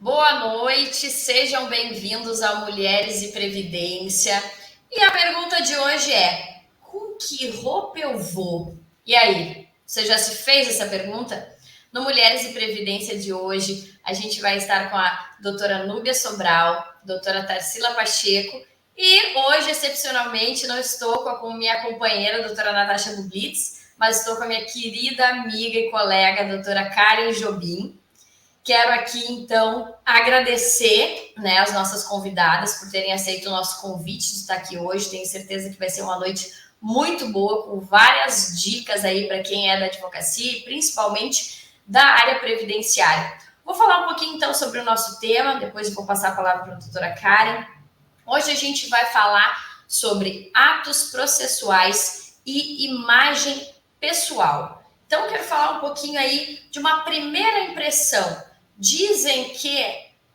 Boa noite, sejam bem-vindos ao Mulheres e Previdência. E a pergunta de hoje é: com que roupa eu vou? E aí, você já se fez essa pergunta? No Mulheres e Previdência de hoje, a gente vai estar com a doutora Núbia Sobral, doutora Tarsila Pacheco, e hoje, excepcionalmente, não estou com a minha companheira, a doutora Natasha Bublitz, mas estou com a minha querida amiga e colega, a doutora Karen Jobim. Quero aqui, então, agradecer, né, as nossas convidadas por terem aceito o nosso convite de estar aqui hoje. Tenho certeza que vai ser uma noite muito boa, com várias dicas aí para quem é da advocacia e principalmente da área previdenciária. Vou falar um pouquinho, então, sobre o nosso tema, depois vou passar a palavra para a doutora Karen. Hoje a gente vai falar sobre atos processuais e imagem pessoal. Então, eu quero falar um pouquinho aí de uma primeira impressão. Dizem que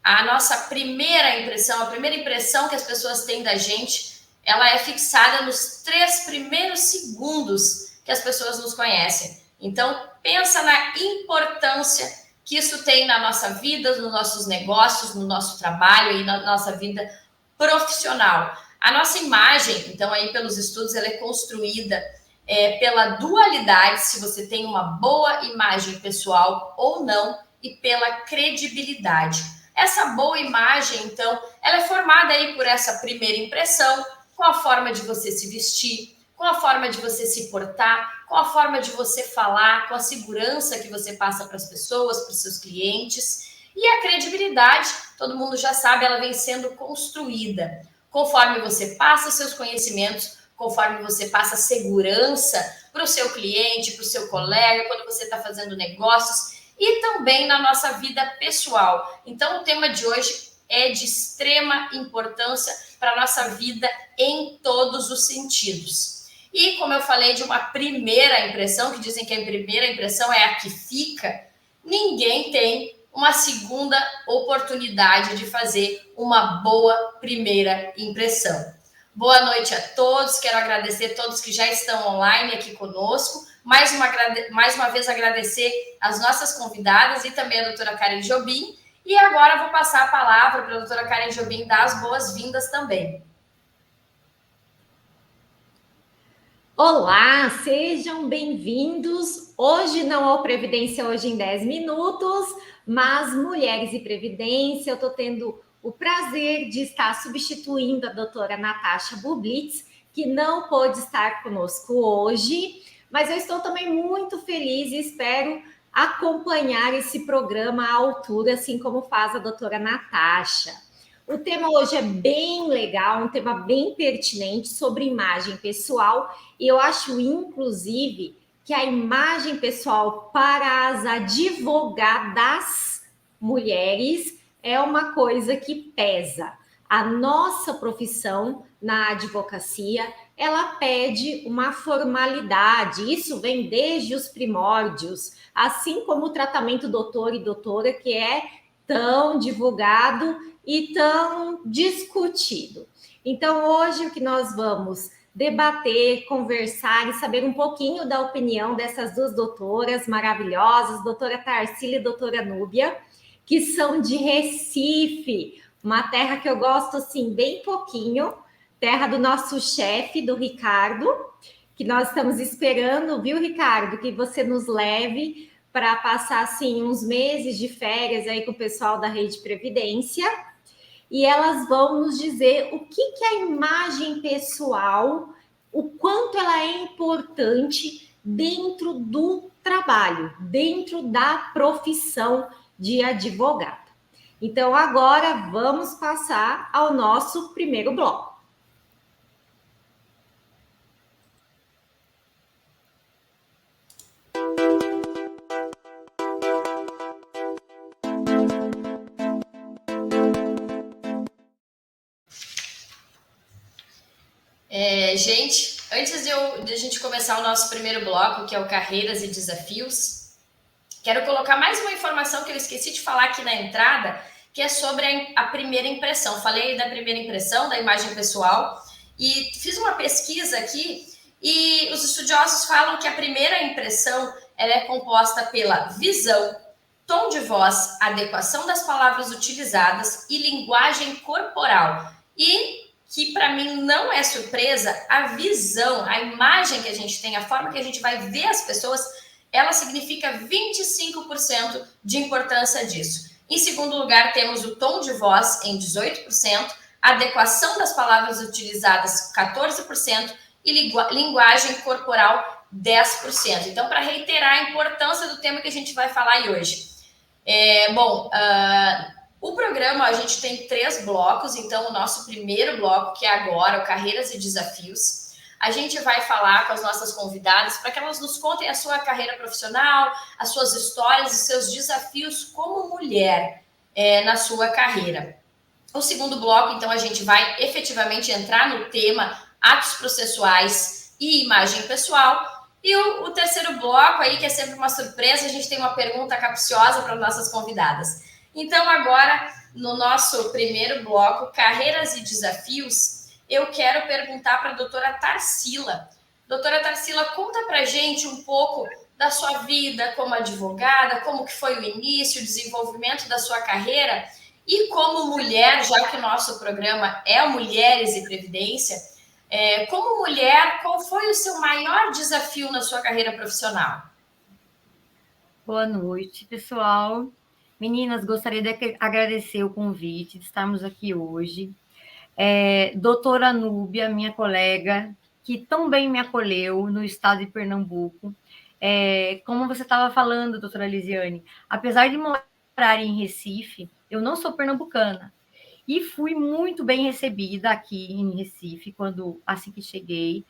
a nossa primeira impressão, a primeira impressão que as pessoas têm da gente, ela é fixada nos 3 primeiros segundos que as pessoas nos conhecem. Então, pensa na importância que isso tem na nossa vida, nos nossos negócios, no nosso trabalho e na nossa vida profissional. A nossa imagem, então, aí pelos estudos, ela é construída pela dualidade, se você tem uma boa imagem pessoal ou não, e pela credibilidade. Essa boa imagem, então, ela é formada aí por essa primeira impressão, com a forma de você se vestir, com a forma de você se portar, com a forma de você falar, com a segurança que você passa para as pessoas, para os seus clientes. E a credibilidade, todo mundo já sabe, ela vem sendo construída conforme você passa seus conhecimentos, conforme você passa segurança para o seu cliente, para o seu colega, quando você está fazendo negócios, e também na nossa vida pessoal. Então, o tema de hoje é de extrema importância para a nossa vida em todos os sentidos. E como eu falei de uma primeira impressão, que dizem que a primeira impressão é a que fica, ninguém tem uma segunda oportunidade de fazer uma boa primeira impressão. Boa noite a todos, quero agradecer a todos que já estão online aqui conosco. Mais uma vez agradecer as nossas convidadas e também a doutora Karen Jobim. E agora vou passar a palavra para a doutora Karen Jobim dar as boas-vindas também. Olá, sejam bem-vindos. Hoje não ao Previdência Hoje em 10 Minutos, mas Mulheres e Previdência. Eu estou tendo o prazer de estar substituindo a doutora Natasha Bublitz, que não pôde estar conosco hoje, mas eu estou também muito feliz e espero acompanhar esse programa à altura, assim como faz a doutora Natasha. O tema hoje é bem legal, um tema bem pertinente sobre imagem pessoal, e eu acho, inclusive, que a imagem pessoal para as advogadas mulheres é uma coisa que pesa. A nossa profissão na advocacia, ela pede uma formalidade, isso vem desde os primórdios, assim como o tratamento doutor e doutora, que é tão divulgado e tão discutido. Então, hoje o que nós vamos debater, conversar e saber um pouquinho da opinião dessas duas doutoras maravilhosas, doutora Tarsila e doutora Núbia, que são de Recife, uma terra que eu gosto, assim, bem pouquinho, terra do nosso chefe, do Ricardo, que nós estamos esperando, viu, Ricardo, que você nos leve para passar, assim, uns meses de férias aí com o pessoal da Rede Previdência, e elas vão nos dizer o que é a imagem pessoal, o quanto ela é importante dentro do trabalho, dentro da profissão de advogado. Então, agora vamos passar ao nosso primeiro bloco. Gente, antes de a gente começar o nosso primeiro bloco, que é o Carreiras e Desafios, quero colocar mais uma informação que eu esqueci de falar aqui na entrada, que é sobre a primeira impressão. Falei da primeira impressão, da imagem pessoal, e fiz uma pesquisa aqui, e os estudiosos falam que a primeira impressão ela é composta pela visão, tom de voz, adequação das palavras utilizadas e linguagem corporal. E que para mim não é surpresa, a visão, a imagem que a gente tem, a forma que a gente vai ver as pessoas, ela significa 25% de importância disso. Em segundo lugar, temos o tom de voz em 18%, adequação das palavras utilizadas 14% e linguagem corporal 10%. Então, para reiterar a importância do tema que a gente vai falar aí hoje. O programa, a gente tem 3 blocos, então o nosso primeiro bloco, que é agora, o Carreiras e Desafios, a gente vai falar com as nossas convidadas para que elas nos contem a sua carreira profissional, as suas histórias e seus desafios como mulher na sua carreira. O segundo bloco, então, a gente vai efetivamente entrar no tema atos processuais e imagem pessoal. E o terceiro bloco aí, que é sempre uma surpresa, a gente tem uma pergunta capciosa para nossas convidadas. Então, agora, no nosso primeiro bloco, Carreiras e Desafios, eu quero perguntar para a doutora Tarsila. Doutora Tarsila, conta para a gente um pouco da sua vida como advogada, como que foi o início, o desenvolvimento da sua carreira e como mulher, já que o nosso programa é Mulheres e Previdência, como mulher, qual foi o seu maior desafio na sua carreira profissional? Boa noite, pessoal. Meninas, gostaria de agradecer o convite de estarmos aqui hoje. Doutora Núbia, minha colega, que tão bem me acolheu no estado de Pernambuco. Como você estava falando, doutora Lisiane, apesar de morar em Recife, eu não sou pernambucana. E fui muito bem recebida aqui em Recife, assim que cheguei.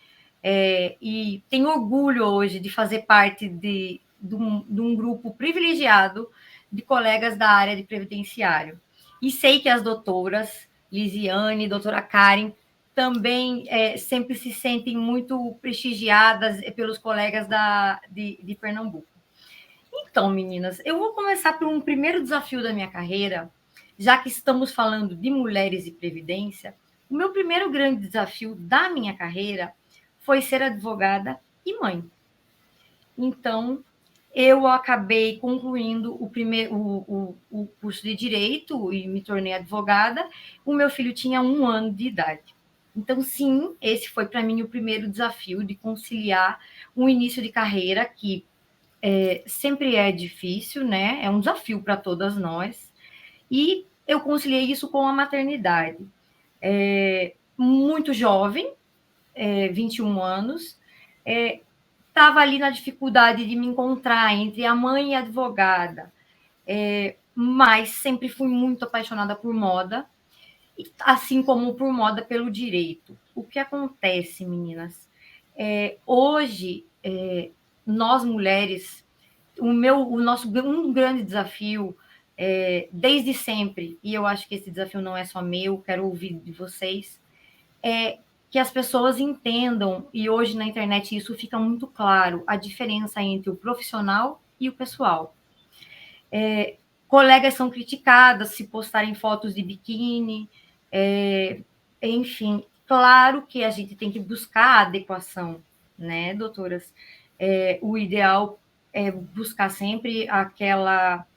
E tenho orgulho hoje de fazer parte de um grupo privilegiado de colegas da área de previdenciário. E sei que as doutoras Lisiane, doutora Karen, também sempre se sentem muito prestigiadas pelos colegas de Pernambuco. Então, meninas, eu vou começar por um primeiro desafio da minha carreira, já que estamos falando de mulheres e previdência. O meu primeiro grande desafio da minha carreira foi ser advogada e mãe. Então, eu acabei concluindo o curso de Direito e me tornei advogada. O meu filho tinha 1 ano de idade. Então, sim, esse foi para mim o primeiro desafio de conciliar um início de carreira que sempre é difícil, né? É um desafio para todas nós. E eu conciliei isso com a maternidade. Muito jovem, 21 anos, estava ali na dificuldade de me encontrar entre a mãe e a advogada, mas sempre fui muito apaixonada por moda, assim como por moda pelo direito. O que acontece, meninas? Hoje, nós mulheres, um grande desafio, desde sempre, e eu acho que esse desafio não é só meu, quero ouvir de vocês, que as pessoas entendam, e hoje na internet isso fica muito claro, a diferença entre o profissional e o pessoal. Colegas são criticadas se postarem fotos de biquíni, enfim, claro que a gente tem que buscar a adequação, né, doutoras? O ideal é buscar sempre aquela...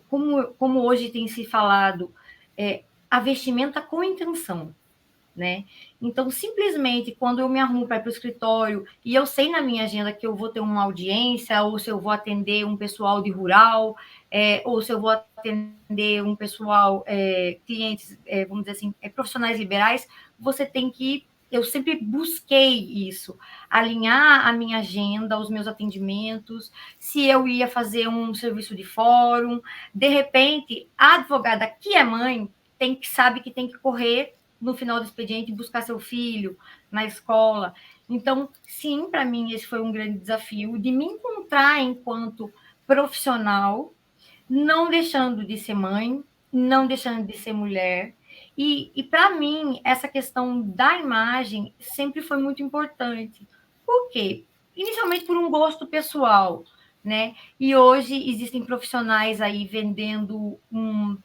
como hoje tem se falado, a vestimenta com intenção, né? Então, simplesmente, quando eu me arrumo para ir para o escritório e eu sei na minha agenda que eu vou ter uma audiência, ou se eu vou atender um pessoal de rural, ou se eu vou atender um pessoal, clientes, vamos dizer assim, profissionais liberais, você tem que... Eu sempre busquei isso, alinhar a minha agenda, os meus atendimentos, se eu ia fazer um serviço de fórum. De repente, a advogada que é mãe sabe que tem que correr no final do expediente buscar seu filho na escola. Então, sim, para mim esse foi um grande desafio de me encontrar enquanto profissional, não deixando de ser mãe, não deixando de ser mulher. E para mim, essa questão da imagem sempre foi muito importante. Por quê? Inicialmente por um gosto pessoal, né? E hoje existem profissionais aí vendendo um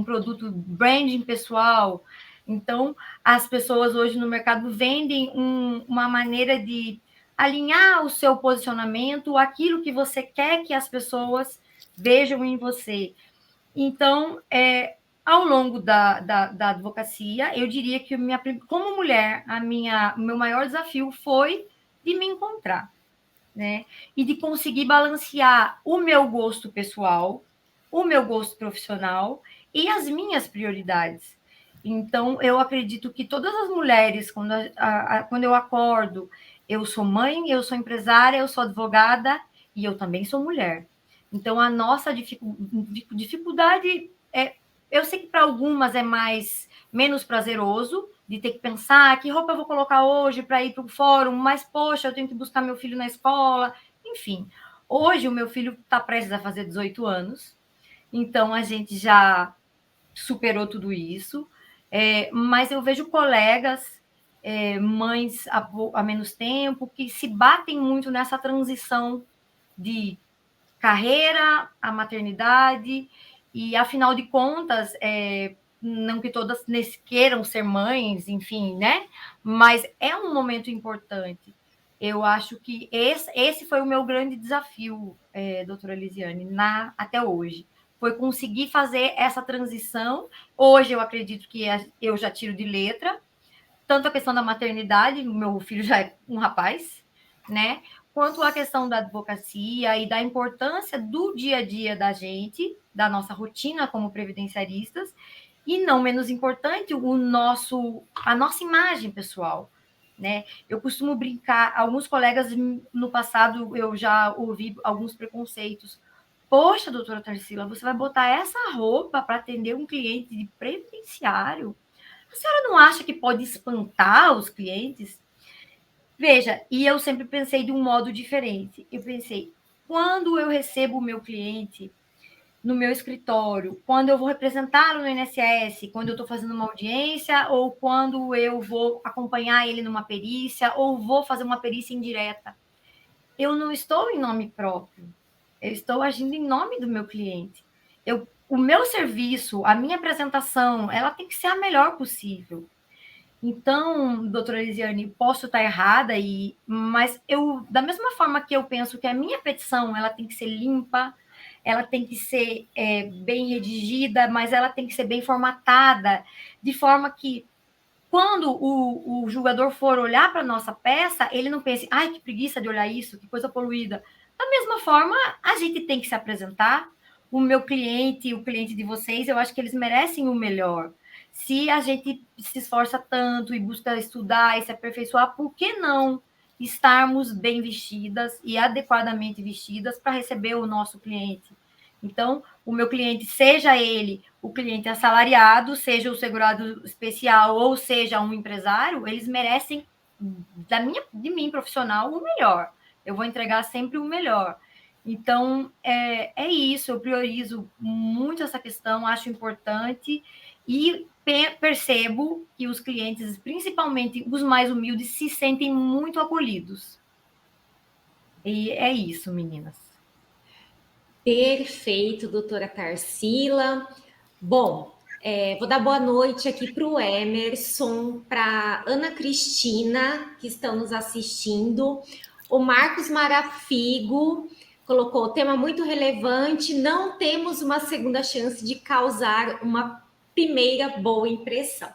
produto branding pessoal. Então, as pessoas hoje no mercado vendem uma maneira de alinhar o seu posicionamento, aquilo que você quer que as pessoas vejam em você. Então, ao longo da advocacia, eu diria que como mulher, o meu maior desafio foi de me encontrar, né? E de conseguir balancear o meu gosto pessoal, o meu gosto profissional e as minhas prioridades. Então, eu acredito que todas as mulheres, quando eu acordo, eu sou mãe, eu sou empresária, eu sou advogada e eu também sou mulher. Então, a nossa dificuldade eu sei que para algumas é menos prazeroso de ter que pensar que roupa eu vou colocar hoje para ir para o fórum, mas, poxa, eu tenho que buscar meu filho na escola. Enfim, hoje o meu filho está prestes a fazer 18 anos, então a gente já superou tudo isso, mas eu vejo colegas, mães há menos tempo, que se batem muito nessa transição de carreira, a maternidade, e afinal de contas, não que todas queiram ser mães, enfim, né? Mas é um momento importante. Eu acho que esse foi o meu grande desafio, doutora Elisiane, até hoje. Foi conseguir fazer essa transição. Hoje eu acredito que eu já tiro de letra, tanto a questão da maternidade, meu filho já é um rapaz, né? Quanto a questão da advocacia e da importância do dia a dia da gente, da nossa rotina como previdenciaristas, e não menos importante, a nossa imagem pessoal, né? Eu costumo brincar, alguns colegas no passado eu já ouvi alguns preconceitos. Poxa, doutora Tarsila, você vai botar essa roupa para atender um cliente de previdenciário? A senhora não acha que pode espantar os clientes? Veja, e eu sempre pensei de um modo diferente. Eu pensei, quando eu recebo o meu cliente no meu escritório, quando eu vou representá-lo no INSS, quando eu estou fazendo uma audiência, ou quando eu vou acompanhar ele numa perícia, ou vou fazer uma perícia indireta, eu não estou em nome próprio, eu estou agindo em nome do meu cliente. O meu serviço, a minha apresentação, ela tem que ser a melhor possível. Então, doutora Elisiane, posso estar errada, mas da mesma forma que eu penso que a minha petição ela tem que ser limpa, ela tem que ser bem redigida, mas ela tem que ser bem formatada, de forma que quando o julgador for olhar para a nossa peça, ele não pense, ai, que preguiça de olhar isso, que coisa poluída. Da mesma forma, a gente tem que se apresentar. O meu cliente, o cliente de vocês, eu acho que eles merecem o melhor. Se a gente se esforça tanto e busca estudar e se aperfeiçoar, por que não estarmos bem vestidas e adequadamente vestidas para receber o nosso cliente? Então, o meu cliente, seja ele o cliente assalariado, seja o segurado especial ou seja um empresário, eles merecem de mim, profissional, o melhor. Eu vou entregar sempre o melhor. Então, é isso. Eu priorizo muito essa questão, acho importante e percebo que os clientes, principalmente os mais humildes, se sentem muito acolhidos. E é isso, meninas. Perfeito, doutora Tarsila. Bom, vou dar boa noite aqui para o Emerson, para Ana Cristina, que estão nos assistindo. O Marcos Marafigo colocou tema muito relevante. Não temos uma segunda chance de causar uma primeira boa impressão.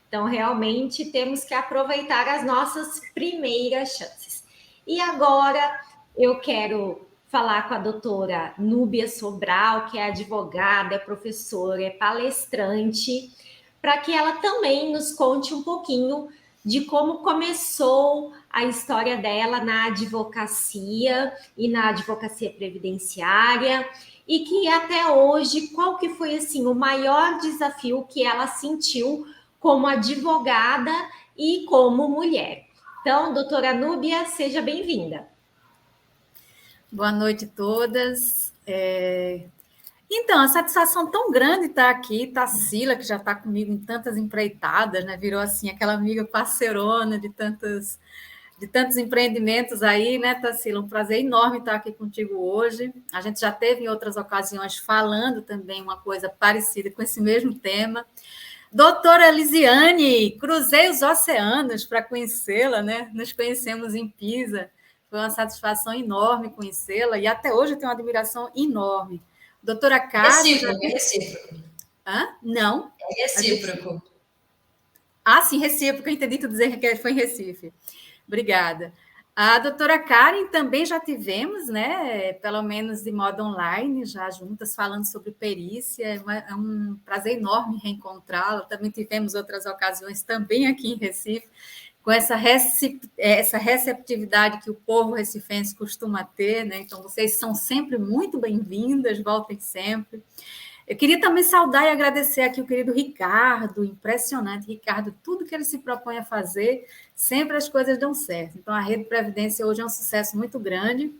Então, realmente, temos que aproveitar as nossas primeiras chances. E agora, eu quero falar com a doutora Núbia Sobral, que é advogada, é professora, é palestrante, para que ela também nos conte um pouquinho de como começou a história dela na advocacia e na advocacia previdenciária, e que até hoje, qual que foi assim o maior desafio que ela sentiu como advogada e como mulher. Então, doutora Núbia, seja bem-vinda. Boa noite a todas. Então, a satisfação tão grande estar aqui, Tarsila, que já está comigo em tantas empreitadas, né? Virou assim aquela amiga parceirona de tantos empreendimentos aí, né, Tarsila? Um prazer enorme estar aqui contigo hoje. A gente já teve em outras ocasiões falando também uma coisa parecida com esse mesmo tema. Doutora Elisiane, cruzei os oceanos para conhecê-la, né? Nos conhecemos em Pisa. Foi uma satisfação enorme conhecê-la e até hoje eu tenho uma admiração enorme. Doutora Karen... Recíproco, é recíproco. Hã? Não. É recíproco. Sim, recíproco. Eu entendi tu dizer que foi em Recife. Obrigada. A doutora Karen também já tivemos, né? Pelo menos de modo online, já juntas, falando sobre perícia. É um prazer enorme reencontrá-la. Também tivemos outras ocasiões também aqui em Recife, com essa receptividade que o povo recifense costuma ter, né? Então, vocês são sempre muito bem-vindas, voltem sempre. Eu queria também saudar e agradecer aqui o querido Ricardo, impressionante, Ricardo, tudo que ele se propõe a fazer, sempre as coisas dão certo. Então, a Rede Previdência hoje é um sucesso muito grande,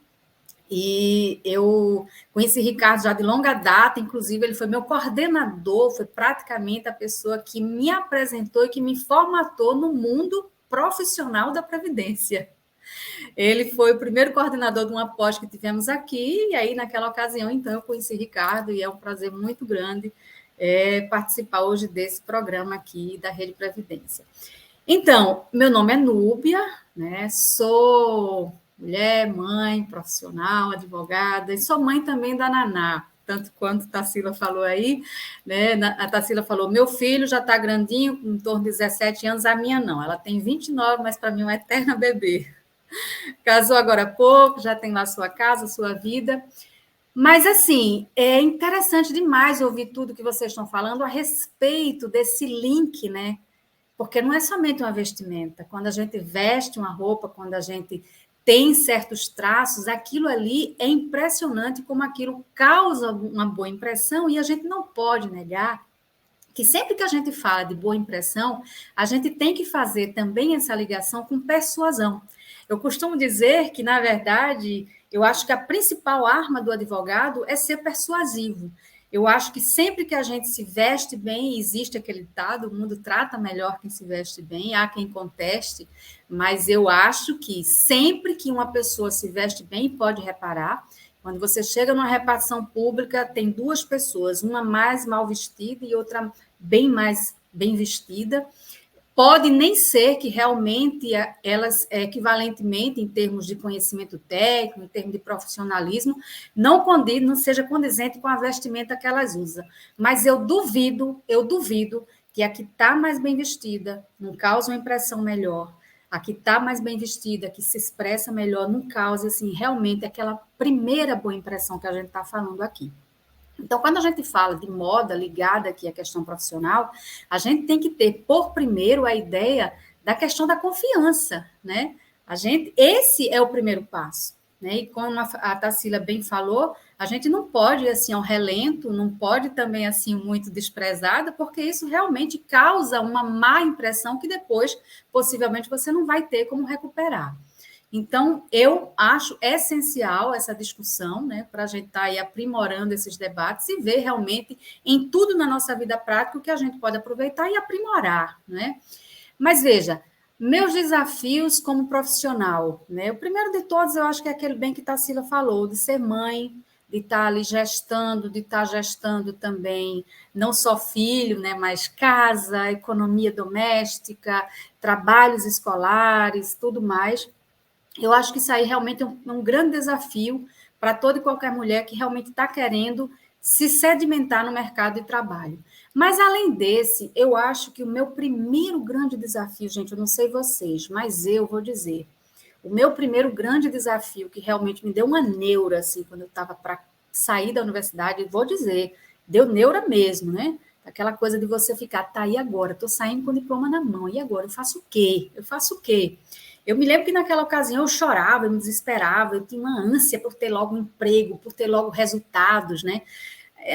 e eu conheci Ricardo já de longa data, inclusive ele foi meu coordenador, foi praticamente a pessoa que me apresentou e que me formatou no mundo profissional da Previdência. Ele foi o primeiro coordenador de uma pós que tivemos aqui, e aí, naquela ocasião, então, eu conheci Ricardo, e é um prazer muito grande participar hoje desse programa aqui da Rede Previdência. Então, meu nome é Núbia, né? Sou mulher, mãe, profissional, advogada, e sou mãe também da Naná, tanto quanto a Tarsila falou aí, né? A Tarsila falou, meu filho já está grandinho, em torno de 17 anos, a minha não, ela tem 29, mas para mim é uma eterna bebê. Casou agora há pouco, já tem lá sua casa, sua vida. Mas, assim, é interessante demais ouvir tudo que vocês estão falando a respeito desse link, né? Porque não é somente uma vestimenta. Quando a gente veste uma roupa, quando a gente tem certos traços, aquilo ali é impressionante como aquilo causa uma boa impressão, e a gente não pode negar que sempre que a gente fala de boa impressão, a gente tem que fazer também essa ligação com persuasão. Eu costumo dizer que, na verdade, eu acho que a principal arma do advogado é ser persuasivo. Eu acho que sempre que a gente se veste bem, existe aquele ditado, o mundo trata melhor quem se veste bem, há quem conteste, mas eu acho que sempre que uma pessoa se veste bem, pode reparar, quando você chega numa repartição pública, tem duas pessoas, uma mais mal vestida e outra bem mais bem vestida. Pode nem ser que realmente elas, equivalentemente, em termos de conhecimento técnico, em termos de profissionalismo, não seja condizente com a vestimenta que elas usam. Mas eu duvido que a que está mais bem vestida não cause uma impressão melhor, a que está mais bem vestida, que se expressa melhor, não cause, assim, realmente aquela primeira boa impressão que a gente está falando aqui. Então, quando a gente fala de moda ligada aqui à questão profissional, a gente tem que ter, por primeiro, a ideia da questão da confiança, né? Esse é o primeiro passo, né? E como a Tarsila bem falou, a gente não pode, assim, ao relento, não pode também, assim, muito desprezada, porque isso realmente causa uma má impressão que depois, possivelmente, você não vai ter como recuperar. Então, eu acho essencial essa discussão, né, para a gente estar aí aprimorando esses debates e ver realmente em tudo na nossa vida prática o que a gente pode aproveitar e aprimorar, né? Mas veja, meus desafios como profissional, né? O primeiro de todos, eu acho que é aquele bem que Tarsila falou, de ser mãe, de estar ali gestando, de estar gestando também não só filho, né, mas casa, economia doméstica, trabalhos escolares, tudo mais. Eu acho que isso aí realmente é um grande desafio para toda e qualquer mulher que realmente está querendo se sedimentar no mercado de trabalho. Mas, além desse, eu acho que o meu primeiro grande desafio, gente, eu não sei vocês, mas eu vou dizer, o meu primeiro grande desafio, que realmente me deu uma neura, assim, quando eu estava para sair da universidade, vou dizer, deu neura mesmo, né? Aquela coisa de você ficar, tá, e agora? Estou saindo com o diploma na mão, e agora? Eu faço o quê? Eu me lembro que naquela ocasião eu chorava, eu me desesperava, eu tinha uma ânsia por ter logo um emprego, por ter logo resultados, né?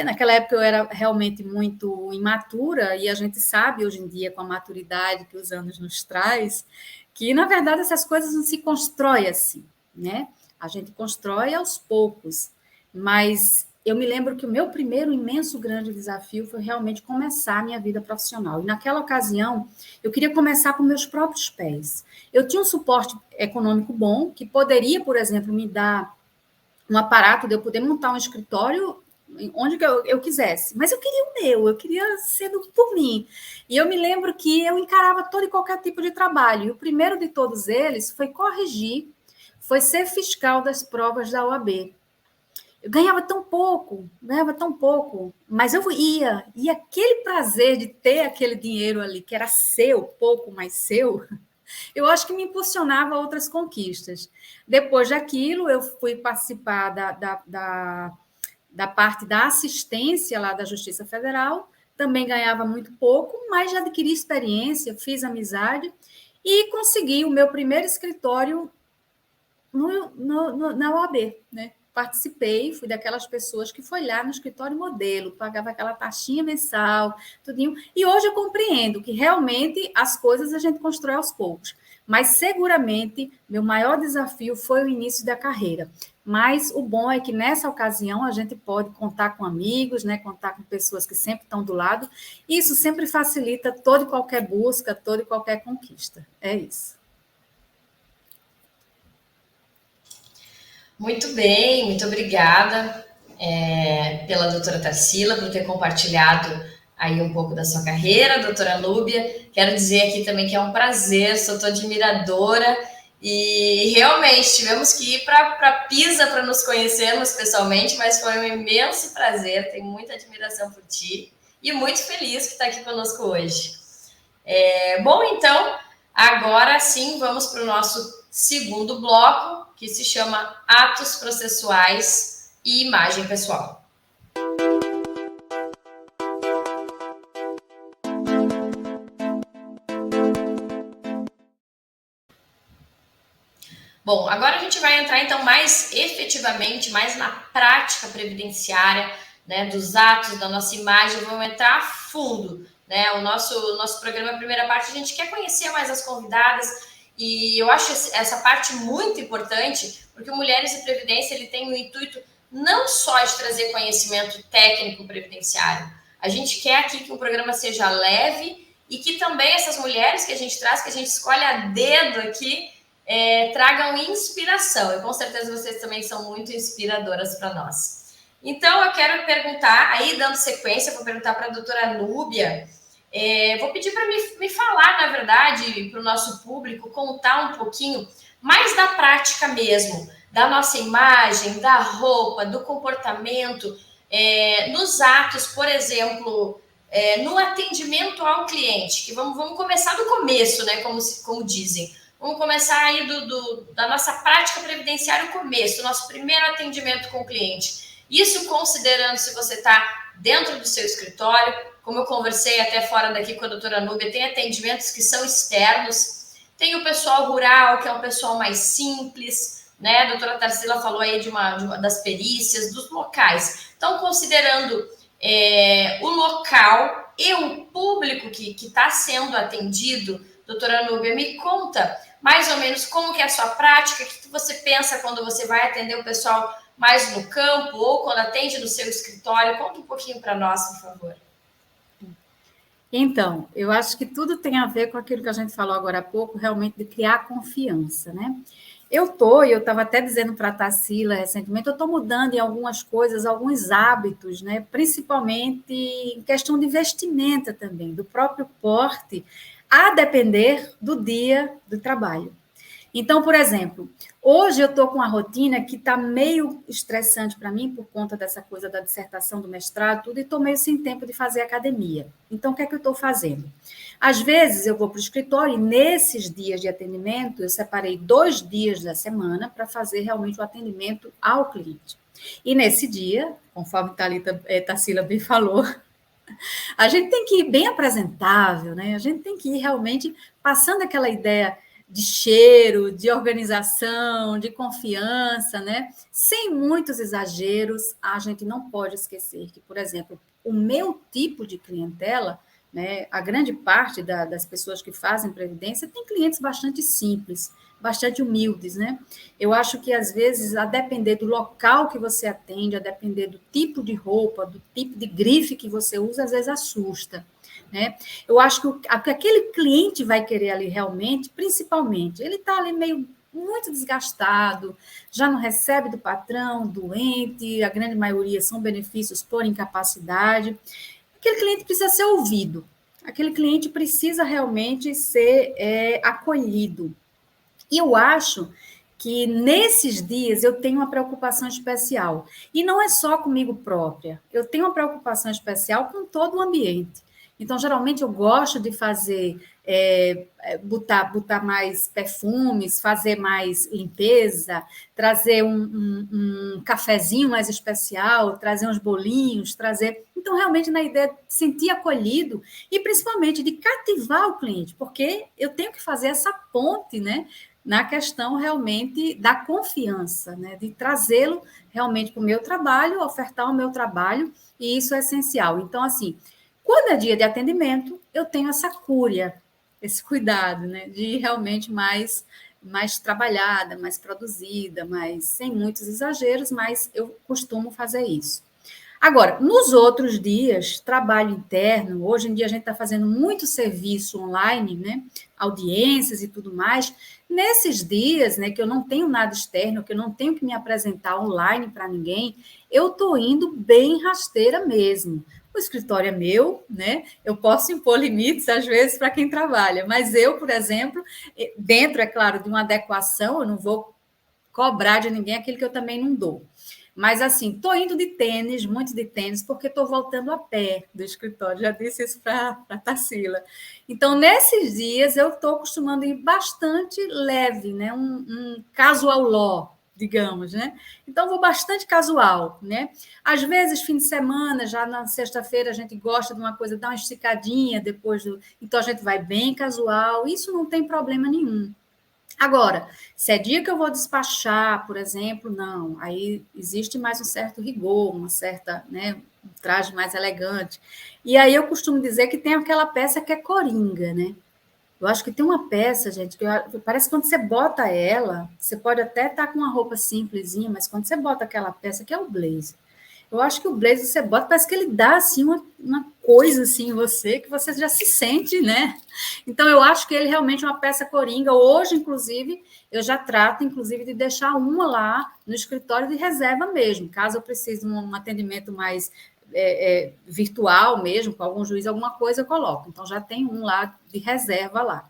Naquela época eu era realmente muito imatura, e a gente sabe hoje em dia, com a maturidade que os anos nos traz, que, na verdade, essas coisas não se constroem assim, né? A gente constrói aos poucos, mas eu me lembro que o meu primeiro imenso grande desafio foi realmente começar a minha vida profissional. E naquela ocasião, eu queria começar com meus próprios pés. Eu tinha um suporte econômico bom, que poderia, por exemplo, me dar um aparato de eu poder montar um escritório onde eu quisesse. Mas eu queria o meu, eu queria ser por mim. E eu me lembro que eu encarava todo e qualquer tipo de trabalho. E o primeiro de todos eles foi corrigir, foi ser fiscal das provas da OAB. Eu ganhava tão pouco, mas eu ia. E aquele prazer de ter aquele dinheiro ali, que era seu, pouco, mas seu, eu acho que me impulsionava a outras conquistas. Depois daquilo, eu fui participar da parte da assistência lá da Justiça Federal, também ganhava muito pouco, mas já adquiri experiência, fiz amizade e consegui o meu primeiro escritório na OAB, né? Participei, fui daquelas pessoas que foi lá no escritório modelo, pagava aquela taxinha mensal, tudinho. E hoje eu compreendo que realmente as coisas a gente constrói aos poucos. Mas seguramente meu maior desafio foi o início da carreira. Mas o bom é que nessa ocasião a gente pode contar com amigos, né? Contar com pessoas que sempre estão do lado. E isso sempre facilita toda e qualquer busca, toda e qualquer conquista. É isso. Muito bem, muito obrigada pela doutora Tarsila, por ter compartilhado aí um pouco da sua carreira, doutora Núbia. Quero dizer aqui também que é um prazer, sou tua admiradora e realmente tivemos que ir para Pisa para nos conhecermos pessoalmente, mas foi um imenso prazer, tenho muita admiração por ti e muito feliz que está aqui conosco hoje. Bom, então, agora sim vamos para o nosso segundo bloco, que se chama Atos Processuais e Imagem Pessoal. Bom, agora a gente vai entrar então mais efetivamente, mais na prática previdenciária, né, dos atos, da nossa imagem, vamos entrar a fundo, né? O nosso programa, a primeira parte, a gente quer conhecer mais as convidadas e eu acho essa parte muito importante, porque o Mulheres e Previdência ele tem o intuito não só de trazer conhecimento técnico previdenciário, a gente quer aqui que o programa seja leve e que também essas mulheres que a gente traz, que a gente escolhe a dedo aqui, tragam inspiração, e com certeza vocês também são muito inspiradoras para nós. Então, eu quero perguntar, aí dando sequência, vou perguntar para a doutora Núbia, vou pedir para me falar, na verdade, para o nosso público, contar um pouquinho mais da prática mesmo, da nossa imagem, da roupa, do comportamento, nos atos, por exemplo, no atendimento ao cliente, que vamos começar do começo, né, como dizem. Vamos começar aí da nossa prática previdenciária, o começo, o nosso primeiro atendimento com o cliente. Isso considerando se você está dentro do seu escritório, como eu conversei até fora daqui com a doutora Núbia, tem atendimentos que são externos, tem o pessoal rural, que é um pessoal mais simples, né? A doutora Tarsila falou aí das perícias, dos locais. Então, considerando o local e o público que está sendo atendido, doutora Núbia, me conta mais ou menos como que é a sua prática, o que você pensa quando você vai atender o pessoal mais no campo ou quando atende no seu escritório. Conta um pouquinho para nós, por favor. Então, eu acho que tudo tem a ver com aquilo que a gente falou agora há pouco, realmente de criar confiança, né? Eu estava até dizendo para a Tarsila recentemente, eu estou mudando em algumas coisas, alguns hábitos, né? Principalmente em questão de vestimenta também, do próprio porte, a depender do dia do trabalho. Então, por exemplo, hoje eu estou com uma rotina que está meio estressante para mim por conta dessa coisa da dissertação do mestrado, tudo, e estou meio sem tempo de fazer academia. Então, o que é que eu estou fazendo? Às vezes, eu vou para o escritório e nesses dias de atendimento, eu separei 2 dias da semana para fazer realmente o atendimento ao cliente. E nesse dia, conforme Tarsila bem falou, a gente tem que ir bem apresentável, né? A gente tem que ir realmente passando aquela ideia de cheiro, de organização, de confiança, né? Sem muitos exageros. A gente não pode esquecer que, por exemplo, o meu tipo de clientela, né, a grande parte das pessoas que fazem previdência tem clientes bastante simples, bastante humildes, né? Eu acho que, às vezes, a depender do local que você atende, a depender do tipo de roupa, do tipo de grife que você usa, às vezes assusta, né? Eu acho que aquele cliente vai querer ali realmente, principalmente, ele está ali meio muito desgastado, já não recebe do patrão, doente, a grande maioria são benefícios por incapacidade. Aquele cliente precisa ser ouvido, aquele cliente precisa realmente ser acolhido. E eu acho que nesses dias eu tenho uma preocupação especial. E não é só comigo própria, eu tenho uma preocupação especial com todo o ambiente. Então, geralmente, eu gosto de fazer, botar mais perfumes, fazer mais limpeza, trazer um cafezinho mais especial, trazer uns bolinhos, trazer... Então, realmente, na ideia de sentir acolhido e, principalmente, de cativar o cliente, porque eu tenho que fazer essa ponte, né? Na questão, realmente, da confiança, né? De trazê-lo realmente para o meu trabalho, ofertar o meu trabalho, e isso é essencial. Então, assim... Quando é dia de atendimento, eu tenho essa cúria, esse cuidado, né, de ir realmente mais trabalhada, mais produzida, mais sem muitos exageros, mas eu costumo fazer isso. Agora, nos outros dias, trabalho interno, hoje em dia a gente está fazendo muito serviço online, né, audiências e tudo mais. Nesses dias, né, que eu não tenho nada externo, que eu não tenho que me apresentar online para ninguém, eu estou indo bem rasteira mesmo. O escritório é meu, né? Eu posso impor limites, às vezes, para quem trabalha, mas eu, por exemplo, dentro, é claro, de uma adequação, eu não vou cobrar de ninguém aquilo que eu também não dou. Mas, assim, estou indo de tênis, muito de tênis, porque estou voltando a pé do escritório. Já disse isso para a Tarsila. Então, nesses dias, eu estou acostumando ir bastante leve, né? Um casual law, digamos, né? Então, vou bastante casual, né? Às vezes, fim de semana, já na sexta-feira, a gente gosta de uma coisa, dar uma esticadinha depois do... Então, a gente vai bem casual, isso não tem problema nenhum. Agora, se é dia que eu vou despachar, por exemplo, não, aí existe mais um certo rigor, uma certa, né, um traje mais elegante. E aí eu costumo dizer que tem aquela peça que é coringa, né? Eu acho que tem uma peça, gente, que parece que quando você bota ela, você pode até estar com uma roupa simplesinha, mas quando você bota aquela peça, que é o blazer, eu acho que o blazer você bota, parece que ele dá assim uma coisa assim em você, que você já se sente, né? Então, eu acho que ele realmente é uma peça coringa. Hoje, inclusive, eu já trato, inclusive, de deixar uma lá no escritório de reserva mesmo, caso eu precise de um atendimento mais virtual mesmo, com algum juiz, alguma coisa, eu coloco. Então, já tem um lá de reserva lá.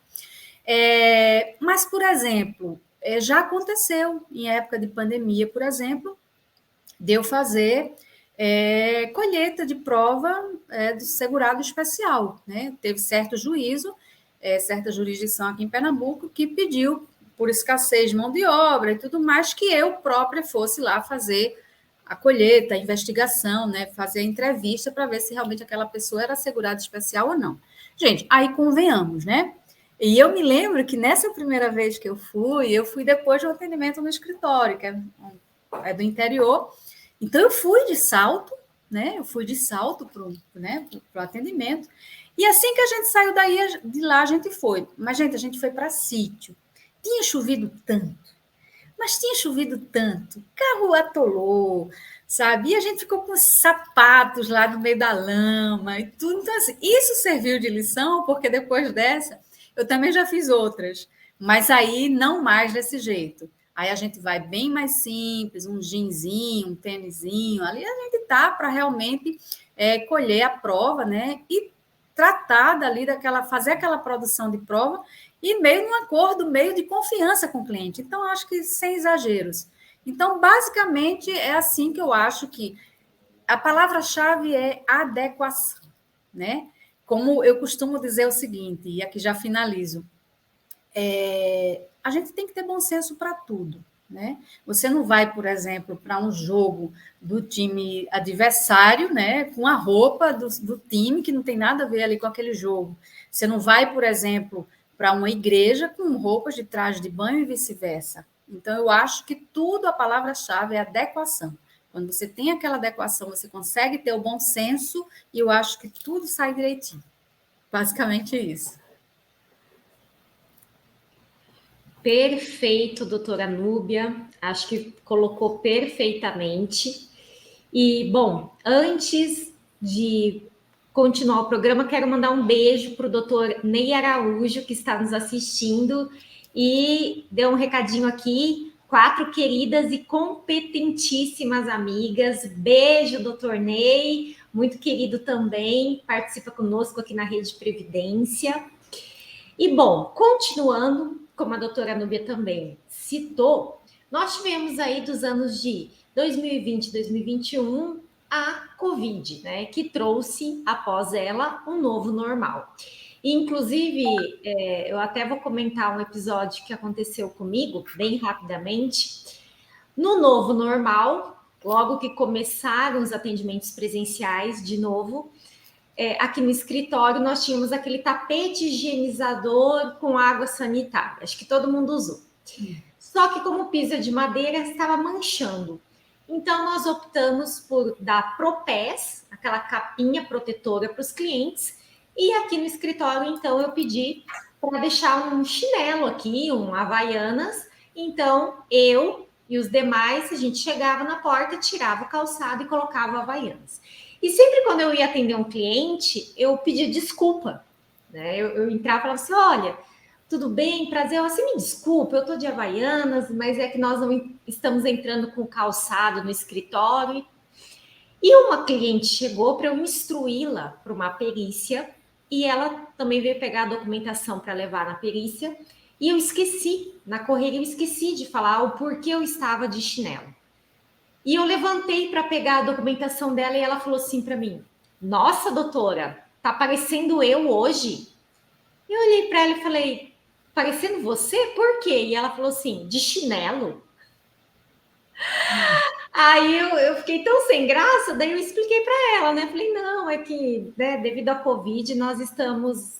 Mas, por exemplo, já aconteceu em época de pandemia, por exemplo, de eu fazer colheita de prova do segurado especial, né? Teve certo juízo, certa jurisdição aqui em Pernambuco que pediu, por escassez de mão de obra e tudo mais, que eu própria fosse lá fazer a colheita, a investigação, né? Fazer a entrevista para ver se realmente aquela pessoa era segurada especial ou não. Gente, aí convenhamos, né? E eu me lembro que nessa primeira vez que eu fui depois de um atendimento no escritório, que é do interior. Então, eu fui de salto, né? Eu fui de salto para o atendimento. E assim que a gente saiu de lá, a gente foi. Mas, gente, a gente foi para sítio. Tinha chovido tanto, mas tinha chovido tanto. O carro atolou, sabe? E a gente ficou com os sapatos lá no meio da lama e tudo. Então, assim, isso serviu de lição, porque depois dessa, eu também já fiz outras. Mas aí, não mais desse jeito. Aí a gente vai bem mais simples, um jeanzinho, um tênisinho, ali a gente tá para realmente colher a prova, né? E tratar dali fazer aquela produção de prova e meio num acordo, meio de confiança com o cliente. Então, acho que sem exageros. Então, basicamente, é assim que eu acho que a palavra-chave é adequação, né? Como eu costumo dizer o seguinte, e aqui já finalizo, a gente tem que ter bom senso para tudo, né? Você não vai, por exemplo, para um jogo do time adversário, né, com a roupa do time que não tem nada a ver ali com aquele jogo. Você não vai, por exemplo, para uma igreja com roupas de traje de banho e vice-versa. Então, eu acho que tudo, a palavra-chave é adequação. Quando você tem aquela adequação, você consegue ter o bom senso e eu acho que tudo sai direitinho. Basicamente isso. Perfeito, doutora Núbia. Acho que colocou perfeitamente. E, bom, antes de continuar o programa, quero mandar um beijo para o doutor Ney Araújo, que está nos assistindo, e deu um recadinho aqui, 4 queridas e competentíssimas amigas. Beijo, doutor Ney, muito querido também, participa conosco aqui na Rede Previdência. E, bom, continuando, como a doutora Núbia também citou, Nós tivemos aí dos anos de 2020 e 2021 a Covid, né, que trouxe após ela um novo normal. Inclusive, eu até vou comentar um episódio que aconteceu comigo, bem rapidamente. No novo normal, logo que começaram os atendimentos presenciais de novo, aqui no escritório nós tínhamos aquele tapete higienizador com água sanitária. Acho que todo mundo usou. Só que como o piso é de madeira, estava manchando. Então nós optamos por dar Propés, aquela capinha protetora para os clientes. E aqui no escritório, então, eu pedi para deixar um chinelo aqui, um Havaianas. Então, eu e os demais, a gente chegava na porta, tirava o calçado e colocava o Havaianas. E sempre quando eu ia atender um cliente, eu pedia desculpa. Né? Eu entrava e falava assim, olha, tudo bem, prazer, você me desculpa, eu estou de Havaianas, mas é que nós não estamos entrando com calçado no escritório. E uma cliente chegou para eu instruí-la para uma perícia, e ela também veio pegar a documentação para levar na perícia, e eu esqueci, na correria eu esqueci de falar o porquê eu estava de chinelo. E eu levantei para pegar a documentação dela e ela falou assim para mim, nossa, doutora, tá parecendo eu hoje? Eu olhei para ela e falei, parecendo você? Por quê? E ela falou assim, de chinelo. Aí eu fiquei tão sem graça, daí eu expliquei para ela, né? Falei, não, é que né, devido à Covid nós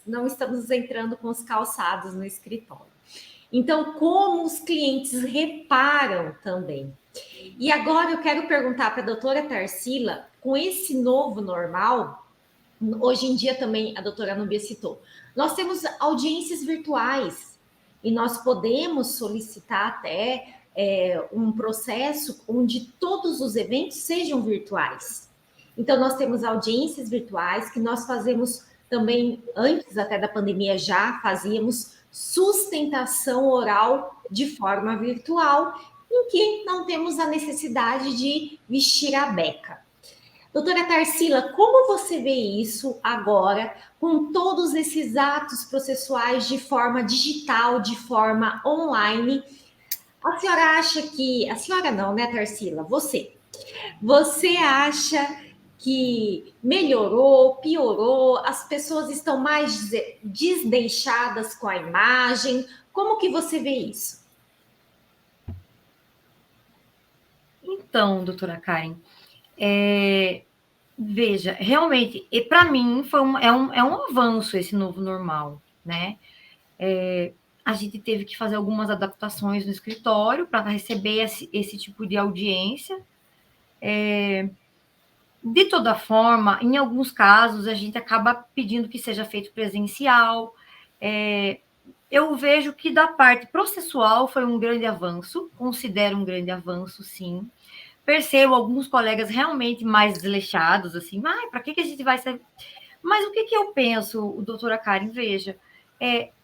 não estamos entrando com os calçados no escritório. Então, como os clientes reparam também. E agora eu quero perguntar para a doutora Tarsila, com esse novo normal, hoje em dia também a doutora Núbia citou, nós temos audiências virtuais e nós podemos solicitar até um processo onde todos os eventos sejam virtuais. Então, nós temos audiências virtuais que nós fazemos também, antes até da pandemia já fazíamos sustentação oral de forma virtual, em que não temos a necessidade de vestir a beca. Doutora Tarsila, como você vê isso agora, com todos esses atos processuais de forma digital, de forma online? A senhora acha que... A senhora não, né, Tarsila? Você acha que melhorou, piorou? As pessoas estão mais desdeixadas com a imagem? Como que você vê isso? Então, doutora Karen, veja, realmente, e para mim é um avanço esse novo normal, né? A gente teve que fazer algumas adaptações no escritório para receber esse tipo de audiência. De toda forma, em alguns casos, a gente acaba pedindo que seja feito presencial. Eu vejo que da parte processual foi um grande avanço, considero um grande avanço, sim. Percebo alguns colegas realmente mais desleixados, assim, para que a gente vai ser... Mas o que eu penso, doutora Karen, veja,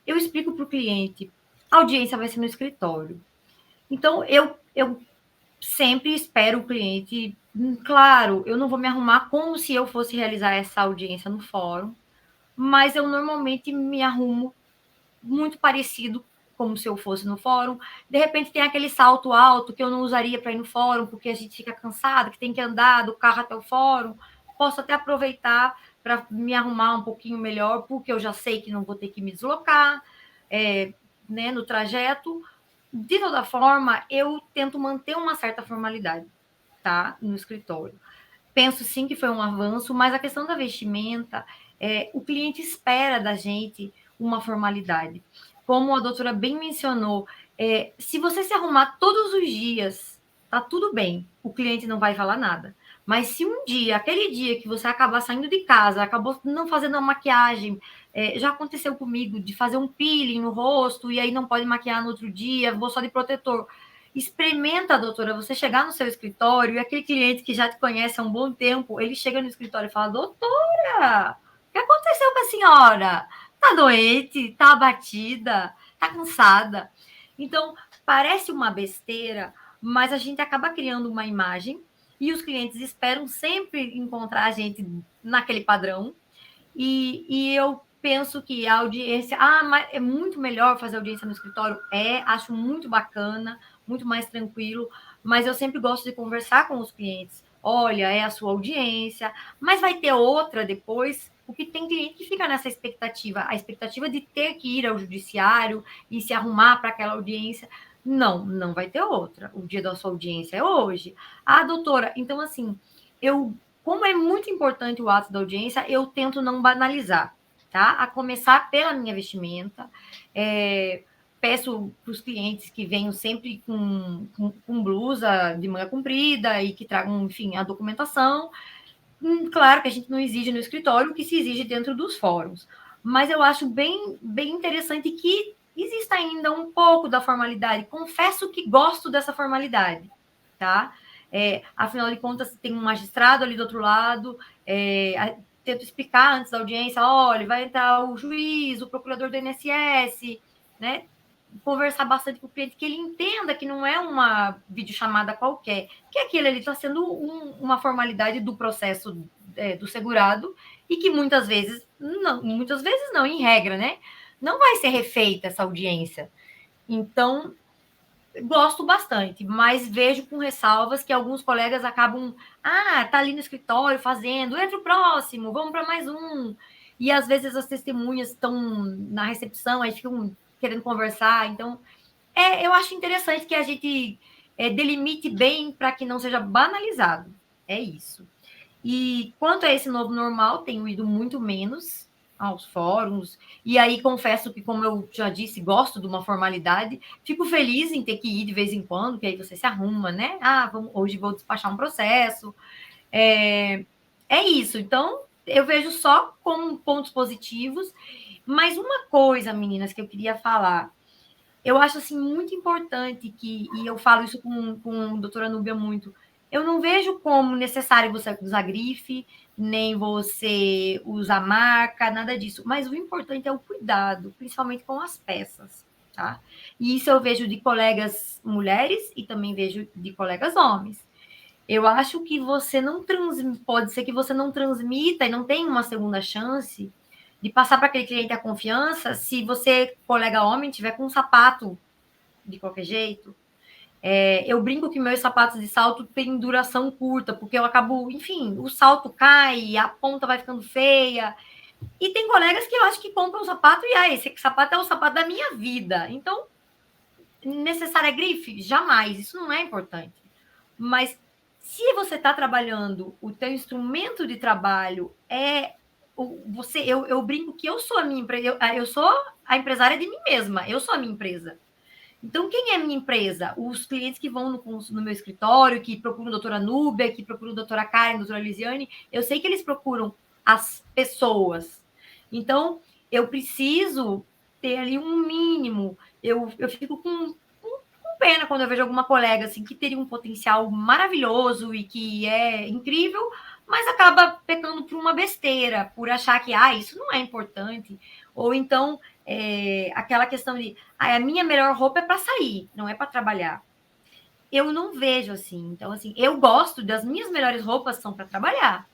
eu explico para o cliente, a audiência vai ser no escritório. Então, eu sempre espero o cliente, claro, eu não vou me arrumar como se eu fosse realizar essa audiência no fórum, mas eu normalmente me arrumo muito parecido como se eu fosse no fórum. De repente tem aquele salto alto que eu não usaria para ir no fórum, porque a gente fica cansado, que tem que andar do carro até o fórum. Posso até aproveitar para me arrumar um pouquinho melhor, porque eu já sei que não vou ter que me deslocar né, no trajeto. De toda forma, eu tento manter uma certa formalidade, tá, no escritório. Penso sim que foi um avanço, mas a questão da vestimenta, o cliente espera da gente uma formalidade. Como a doutora bem mencionou, se você se arrumar todos os dias, tá tudo bem, o cliente não vai falar nada. Mas se um dia, aquele dia que você acabar saindo de casa, acabou não fazendo a maquiagem, já aconteceu comigo de fazer um peeling no rosto e aí não pode maquiar no outro dia, vou só de protetor. Experimenta, doutora, você chegar no seu escritório e aquele cliente que já te conhece há um bom tempo, ele chega no escritório e fala, doutora, o que aconteceu com a senhora? Tá doente? Tá abatida? Tá cansada? Então, parece uma besteira, mas a gente acaba criando uma imagem e os clientes esperam sempre encontrar a gente naquele padrão. E eu penso que a audiência... mas é muito melhor fazer audiência no escritório? Acho muito bacana, muito mais tranquilo, mas eu sempre gosto de conversar com os clientes. Olha, é a sua audiência, mas vai ter outra depois, porque tem cliente que fica nessa expectativa, a expectativa de ter que ir ao judiciário e se arrumar para aquela audiência. Não, não vai ter outra. O dia da sua audiência é hoje. Ah, doutora, então assim, como é muito importante o ato da audiência, eu tento não banalizar, tá? A começar pela minha vestimenta. Peço para os clientes que venham sempre com blusa de manga comprida e que tragam, enfim, a documentação. Claro que a gente não exige no escritório o que se exige dentro dos fóruns, mas eu acho bem, bem interessante que exista ainda um pouco da formalidade. Confesso que gosto dessa formalidade, tá? Afinal de contas, tem um magistrado ali do outro lado, tento explicar antes da audiência, olha, vai entrar o juiz, o procurador do INSS, né? Conversar bastante com o cliente, que ele entenda que não é uma videochamada qualquer, que aquilo ali está sendo uma formalidade do processo do segurado e que muitas vezes não, em regra, né? Não vai ser refeita essa audiência. Então, gosto bastante, mas vejo com ressalvas que alguns colegas acabam, tá ali no escritório fazendo, entra o próximo, vamos para mais um. E às vezes as testemunhas estão na recepção, aí ficam querendo conversar. Então, eu acho interessante que a gente delimite bem para que não seja banalizado. É isso. E quanto a esse novo normal, tenho ido muito menos aos fóruns. E aí confesso que, como eu já disse, gosto de uma formalidade. Fico feliz em ter que ir de vez em quando, que aí você se arruma, né? Hoje vou despachar um processo. É isso. Então, eu vejo só como pontos positivos. Mas uma coisa, meninas, que eu queria falar. Eu acho assim muito importante e eu falo isso com a doutora Núbia muito, eu não vejo como necessário você usar grife, nem você usar marca, nada disso. Mas o importante é o cuidado, principalmente com as peças, tá? E isso eu vejo de colegas mulheres e também vejo de colegas homens. Eu acho que você não pode ser que você não transmita e não tenha uma segunda chance de passar para aquele cliente a confiança se você, colega homem, tiver com um sapato de qualquer jeito. Eu brinco que meus sapatos de salto têm duração curta, porque eu acabo, enfim, o salto cai, a ponta vai ficando feia. E tem colegas que eu acho que compram um sapato e esse sapato é o sapato da minha vida. Então, necessária grife? Jamais, isso não é importante. Mas se você está trabalhando, o teu instrumento de trabalho eu brinco que eu sou a minha empresa, eu sou a empresária de mim mesma, eu sou a minha empresa. Então, quem é a minha empresa? Os clientes que vão no meu escritório, que procuram a doutora Núbia, que procuram a doutora Karen, a doutora Lisiane, eu sei que eles procuram as pessoas. Então, eu preciso ter ali um mínimo. Eu fico com pena quando eu vejo alguma colega assim que teria um potencial maravilhoso e que é incrível, mas acaba pecando por uma besteira, por achar que isso não é importante. Ou então aquela questão de a minha melhor roupa é para sair, não é para trabalhar. Eu não vejo assim. Então, assim, eu gosto das minhas melhores roupas são para trabalhar,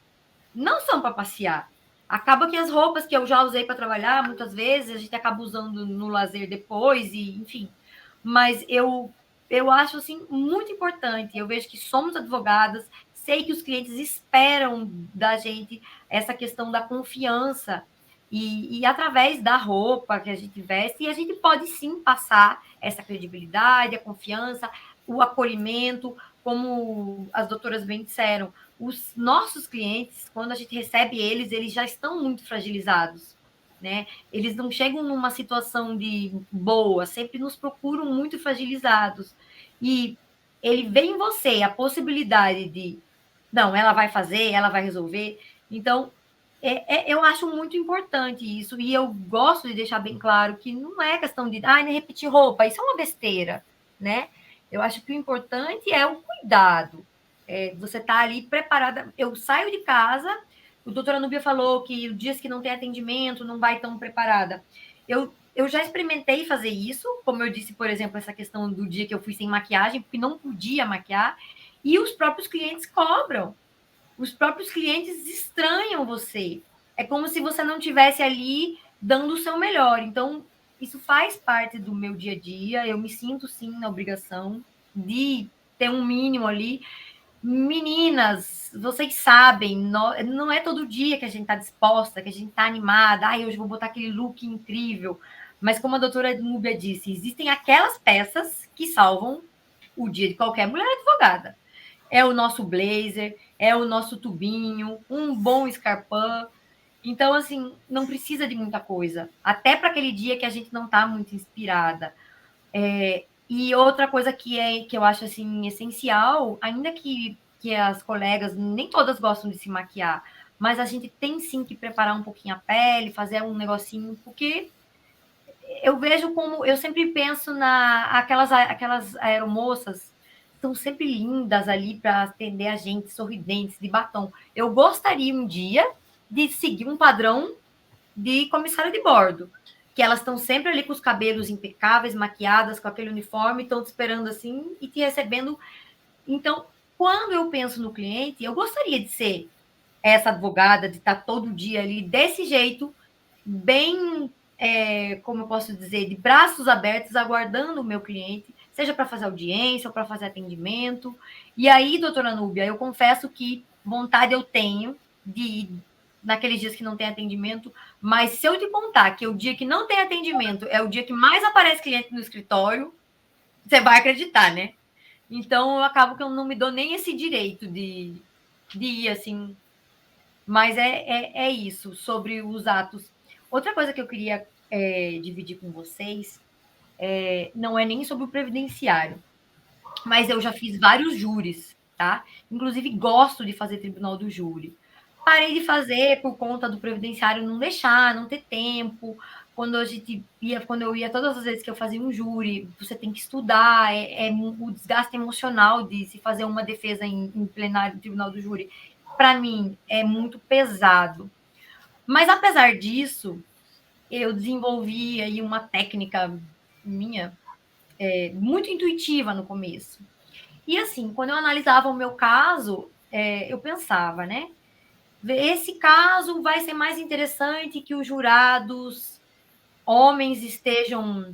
não são para passear. Acaba que as roupas que eu já usei para trabalhar, muitas vezes, a gente acaba usando no lazer depois, e enfim. Mas eu acho, assim, muito importante. Eu vejo que somos advogadas, sei que os clientes esperam da gente essa questão da confiança. E através da roupa que a gente veste, a gente pode, sim, passar essa credibilidade, a confiança, o acolhimento, como as doutoras bem disseram. Os nossos clientes, quando a gente recebe eles já estão muito fragilizados, né? Eles não chegam numa situação de boa, sempre nos procuram muito fragilizados. E ele vê em você a possibilidade de, não, ela vai fazer, ela vai resolver. Então, eu acho muito importante isso. E eu gosto de deixar bem claro que não é questão de, nem repetir roupa, isso é uma besteira, né? Eu acho que o importante é o cuidado. Você está ali preparada. Eu saio de casa, o doutora Núbia falou que os dias que não tem atendimento, não vai tão preparada. Eu já experimentei fazer isso, como eu disse, por exemplo, essa questão do dia que eu fui sem maquiagem, porque não podia maquiar, e os próprios clientes cobram. Os próprios clientes estranham você. É como se você não estivesse ali dando o seu melhor. Então, isso faz parte do meu dia a dia, eu me sinto, sim, na obrigação. de ter um mínimo ali. Meninas, vocês sabem, não é todo dia que a gente está disposta, que a gente está animada, hoje vou botar aquele look incrível. Mas como a doutora Núbia disse, existem aquelas peças que salvam o dia de qualquer mulher advogada. É o nosso blazer, é o nosso tubinho, um bom escarpão. Então, assim, não precisa de muita coisa. Até para aquele dia que a gente não está muito inspirada. E outra coisa que eu acho assim essencial, ainda que as colegas nem todas gostam de se maquiar, mas a gente tem sim que preparar um pouquinho a pele, fazer um negocinho, porque eu vejo como eu sempre penso aquelas aeromoças estão sempre lindas ali para atender a gente, sorridentes, de batom. Eu gostaria um dia de seguir um padrão de comissária de bordo, que elas estão sempre ali com os cabelos impecáveis, maquiadas, com aquele uniforme, estão te esperando assim e te recebendo. Então, quando eu penso no cliente, eu gostaria de ser essa advogada, de estar todo dia ali desse jeito, bem, como eu posso dizer, de braços abertos, aguardando o meu cliente, seja para fazer audiência ou para fazer atendimento. E aí, doutora Núbia, eu confesso que vontade eu tenho de ir naqueles dias que não tem atendimento, mas se eu te contar que o dia que não tem atendimento é o dia que mais aparece cliente no escritório, você vai acreditar, né? Então, eu acabo que eu não me dou nem esse direito de ir, assim. Mas é isso, sobre os atos. Outra coisa que eu queria dividir com vocês não é nem sobre o previdenciário, mas eu já fiz vários júris, tá? Inclusive, gosto de fazer tribunal do júri. Parei de fazer por conta do previdenciário não deixar, não ter tempo. Quando eu ia, todas as vezes que eu fazia um júri, você tem que estudar, o desgaste emocional de se fazer uma defesa em plenário do tribunal do júri, para mim, é muito pesado. Mas, apesar disso, eu desenvolvi aí uma técnica minha muito intuitiva no começo. E assim, quando eu analisava o meu caso, eu pensava, né? Esse caso vai ser mais interessante que os jurados homens estejam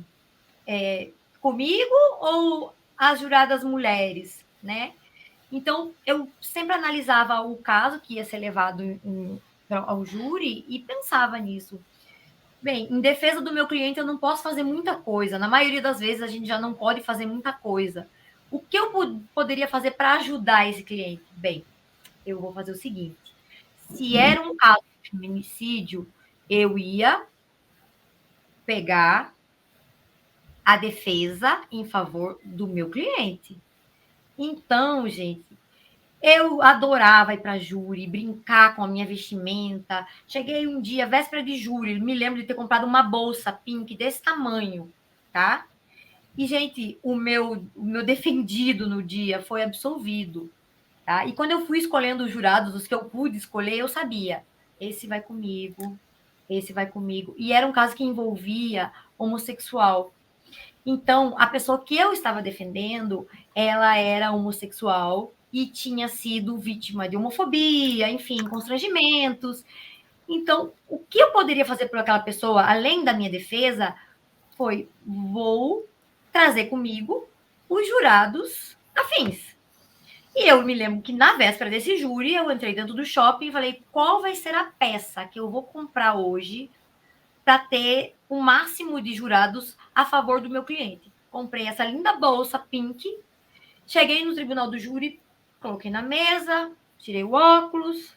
comigo ou as juradas mulheres, né? Então, eu sempre analisava o caso que ia ser levado ao júri e pensava nisso. Bem, em defesa do meu cliente, eu não posso fazer muita coisa. Na maioria das vezes, a gente já não pode fazer muita coisa. O que eu poderia fazer para ajudar esse cliente? Bem, eu vou fazer o seguinte. Se era um caso de feminicídio, eu ia pegar a defesa em favor do meu cliente. Então, gente, eu adorava ir para júri, brincar com a minha vestimenta. Cheguei um dia, véspera de júri, me lembro de ter comprado uma bolsa pink desse tamanho, tá? E, gente, o meu defendido no dia foi absolvido, tá? E quando eu fui escolhendo os jurados, os que eu pude escolher, eu sabia, esse vai comigo, esse vai comigo. E era um caso que envolvia homossexual. Então, a pessoa que eu estava defendendo, ela era homossexual e tinha sido vítima de homofobia, enfim, constrangimentos. Então, o que eu poderia fazer por aquela pessoa, além da minha defesa, foi: vou trazer comigo os jurados afins. E eu me lembro que na véspera desse júri, eu entrei dentro do shopping e falei: qual vai ser a peça que eu vou comprar hoje para ter o máximo de jurados a favor do meu cliente? Comprei essa linda bolsa pink, cheguei no tribunal do júri, coloquei na mesa, tirei o óculos.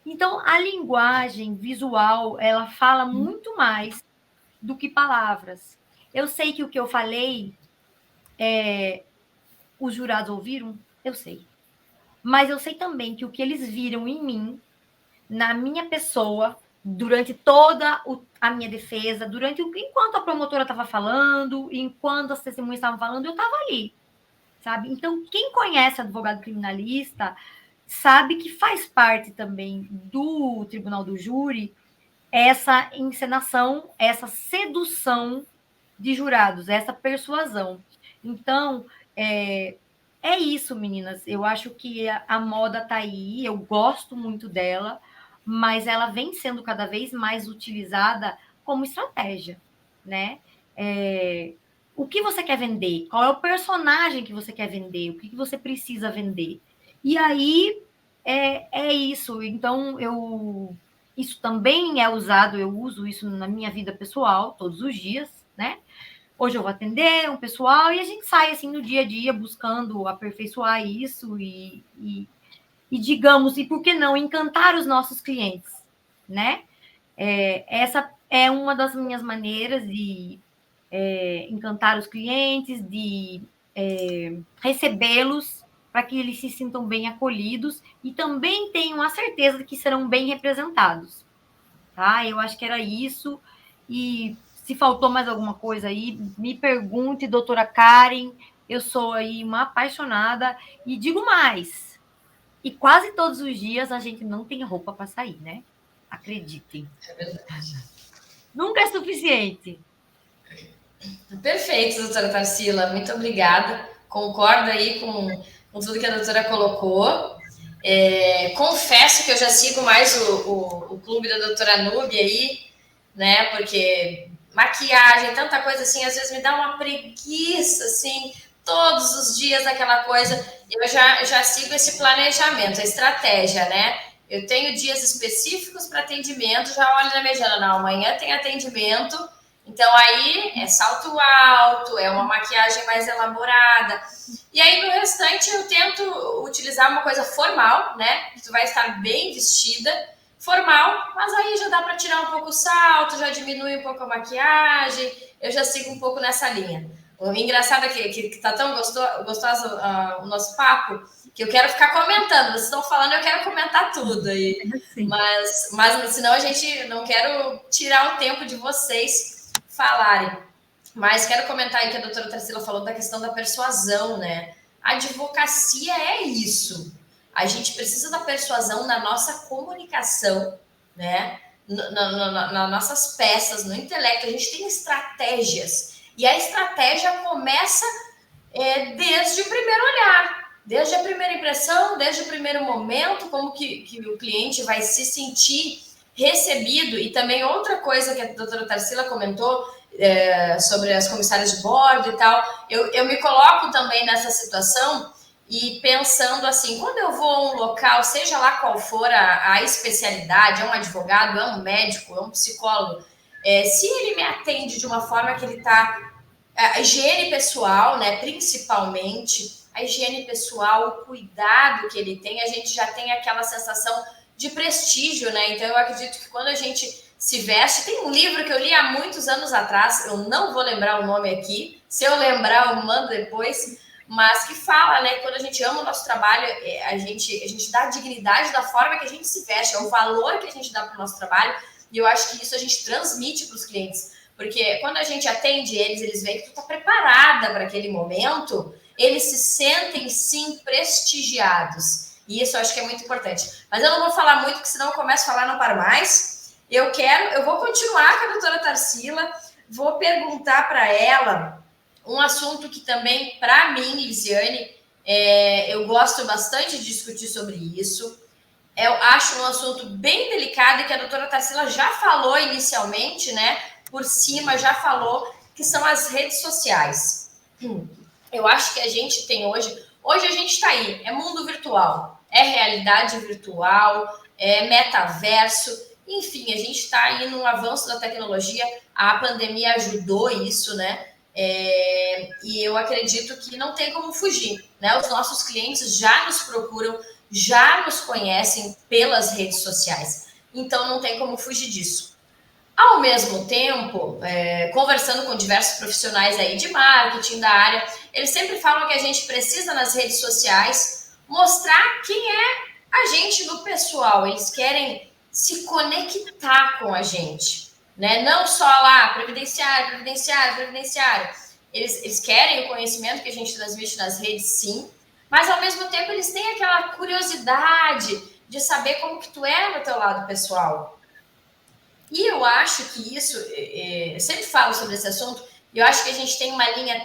Então, a linguagem visual, ela fala muito mais do que palavras. Eu sei que o que eu falei, os jurados ouviram, eu sei. Mas eu sei também que o que eles viram em mim, na minha pessoa, durante toda a minha defesa, enquanto a promotora estava falando, enquanto as testemunhas estavam falando, eu estava ali, sabe? Então, quem conhece advogado criminalista sabe que faz parte também do tribunal do júri essa encenação, essa sedução de jurados, essa persuasão. Então, é isso, meninas. Eu acho que a moda está aí, eu gosto muito dela, mas ela vem sendo cada vez mais utilizada como estratégia, né? o que você quer vender? Qual é o personagem que você quer vender? O que você precisa vender? E aí é isso. Então, isso também é usado, eu uso isso na minha vida pessoal, todos os dias, né? Hoje eu vou atender um pessoal e a gente sai assim no dia a dia buscando aperfeiçoar isso e digamos, e por que não, encantar os nossos clientes, né? Essa é uma das minhas maneiras de encantar os clientes, de recebê-los para que eles se sintam bem acolhidos e também tenham a certeza de que serão bem representados. Tá? Eu acho que era isso. E se faltou mais alguma coisa aí, me pergunte, doutora Karen. Eu sou aí uma apaixonada e digo mais. E quase todos os dias a gente não tem roupa para sair, né? Acreditem. É verdade. Nunca é suficiente. Perfeito, doutora Tarsila, muito obrigada. Concordo aí com tudo que a doutora colocou. Confesso que eu já sigo mais o clube da doutora Núbia aí, né? Porque maquiagem, tanta coisa assim, às vezes me dá uma preguiça, assim, todos os dias aquela coisa. Eu já sigo esse planejamento, a estratégia, né? Eu tenho dias específicos para atendimento, já olho na minha agenda, não, amanhã tem atendimento, então aí é salto alto, é uma maquiagem mais elaborada. E aí no restante eu tento utilizar uma coisa formal, né? Que tu vai estar bem vestida, formal, mas aí já dá para tirar um pouco o salto, já diminui um pouco a maquiagem, eu já sigo um pouco nessa linha. O engraçado é que tá tão gostoso o nosso papo, que eu quero ficar comentando. Vocês estão falando, eu quero comentar tudo aí. Mas senão a gente não quero tirar o tempo de vocês falarem. Mas quero comentar aí que a doutora Tarsila falou da questão da persuasão, né? A advocacia é isso. A gente precisa da persuasão na nossa comunicação, né? Nas nossas peças, no intelecto. A gente tem estratégias. E a estratégia começa desde o primeiro olhar, desde a primeira impressão, desde o primeiro momento, como que o cliente vai se sentir recebido. E também outra coisa que a doutora Tarsila comentou sobre as comissárias de bordo e tal, eu me coloco também nessa situação e pensando assim, quando eu vou a um local, seja lá qual for a especialidade, é um advogado, é um médico, é um psicólogo, se ele me atende de uma forma que ele está... A higiene pessoal, né, principalmente, a higiene pessoal, o cuidado que ele tem, a gente já tem aquela sensação de prestígio, né? Então, eu acredito que quando a gente se veste... Tem um livro que eu li há muitos anos atrás, eu não vou lembrar o nome aqui, se eu lembrar eu mando depois, mas que fala, né, que quando a gente ama o nosso trabalho, a gente dá a dignidade da forma que a gente se veste, é o valor que a gente dá para o nosso trabalho, e eu acho que isso a gente transmite para os clientes. Porque quando a gente atende eles veem que tu está preparada para aquele momento, eles se sentem, sim, prestigiados. E isso eu acho que é muito importante. Mas eu não vou falar muito, porque senão eu começo a falar e não paro mais. Eu vou continuar com a doutora Tarsila, vou perguntar para ela um assunto que também, para mim, Lisiane, eu gosto bastante de discutir sobre isso. Eu acho um assunto bem delicado e que a doutora Tarsila já falou inicialmente, né? Por cima, já falou, que são as redes sociais. Eu acho que a gente tem hoje a gente está aí, é mundo virtual, é realidade virtual, é metaverso, enfim, a gente está aí num avanço da tecnologia, a pandemia ajudou isso, né? E eu acredito que não tem como fugir, né? Os nossos clientes já nos procuram, já nos conhecem pelas redes sociais, então não tem como fugir disso. Ao mesmo tempo, conversando com diversos profissionais aí de marketing da área, eles sempre falam que a gente precisa nas redes sociais mostrar quem é a gente no pessoal. Eles querem se conectar com a gente, né? Não só lá, previdenciário. Eles querem o conhecimento que a gente transmite nas redes, sim, mas ao mesmo tempo eles têm aquela curiosidade de saber como que tu é no teu lado pessoal. E eu acho que isso, eu sempre falo sobre esse assunto, e eu acho que a gente tem uma linha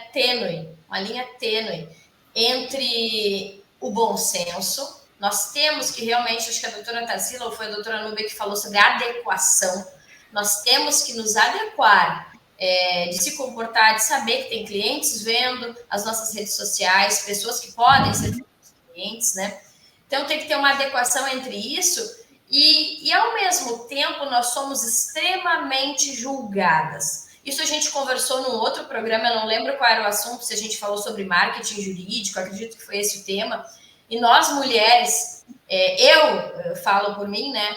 tênue entre o bom senso. Nós temos que realmente, acho que a doutora Tarsila ou foi a doutora Núbia que falou sobre adequação, nós temos que nos adequar de se comportar, de saber que tem clientes vendo as nossas redes sociais, pessoas que podem ser clientes, né? Então tem que ter uma adequação entre isso e ao mesmo tempo nós somos extremamente julgadas. Isso a gente conversou num outro programa, eu não lembro qual era o assunto, se a gente falou sobre marketing jurídico, acredito que foi esse o tema. E nós mulheres, eu falo por mim, né?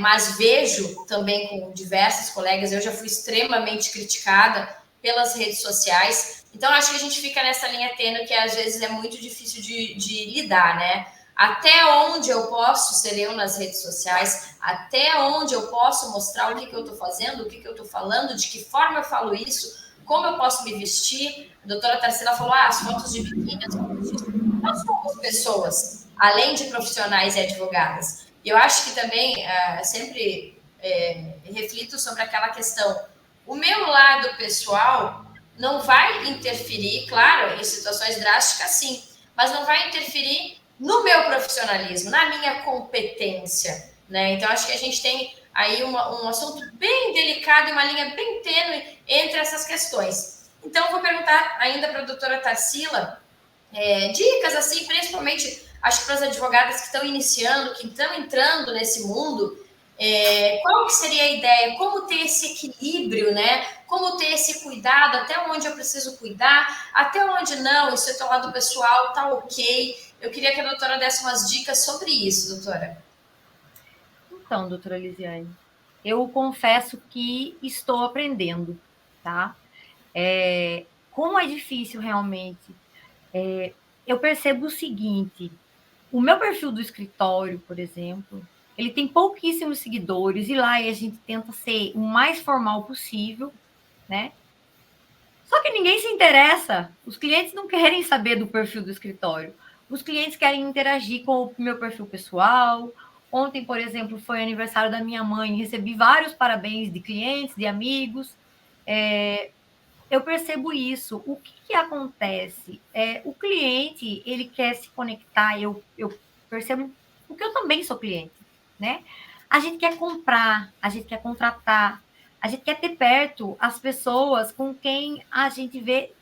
Mas vejo também com diversos colegas, eu já fui extremamente criticada pelas redes sociais. Então, acho que a gente fica nessa linha tênue que às vezes é muito difícil de lidar, né? Até onde eu posso ser eu nas redes sociais, até onde eu posso mostrar o que eu estou fazendo, o que eu estou falando, de que forma eu falo isso, como eu posso me vestir. A doutora Tarsila falou, as fotos de biquíni, as fotos disso. Nós somos pessoas, além de profissionais e advogadas. E eu acho que também, sempre reflito sobre aquela questão. O meu lado pessoal não vai interferir, claro, em situações drásticas, sim, mas não vai interferir no meu profissionalismo, na minha competência, né? Então, acho que a gente tem aí um assunto bem delicado e uma linha bem tênue entre essas questões. Então, vou perguntar ainda para a doutora Tarsila dicas, assim, principalmente, acho que para as advogadas que estão iniciando, que estão entrando nesse mundo, qual que seria a ideia? Como ter esse equilíbrio, né? Como ter esse cuidado, até onde eu preciso cuidar, até onde não, isso é teu lado pessoal, tá ok. Eu queria que a doutora desse umas dicas sobre isso, doutora. Então, doutora Lisiane, eu confesso que estou aprendendo, tá? Como é difícil realmente. Eu percebo o seguinte, o meu perfil do escritório, por exemplo, ele tem pouquíssimos seguidores e lá a gente tenta ser o mais formal possível, né? Só que ninguém se interessa. Os clientes não querem saber do perfil do escritório. Os clientes querem interagir com o meu perfil pessoal. Ontem, por exemplo, foi aniversário da minha mãe, recebi vários parabéns de clientes, de amigos. Eu percebo isso. O que acontece? O cliente, ele quer se conectar, eu percebo, porque eu também sou cliente, né? A gente quer comprar, a gente quer contratar, a gente quer ter perto as pessoas com quem a gente vê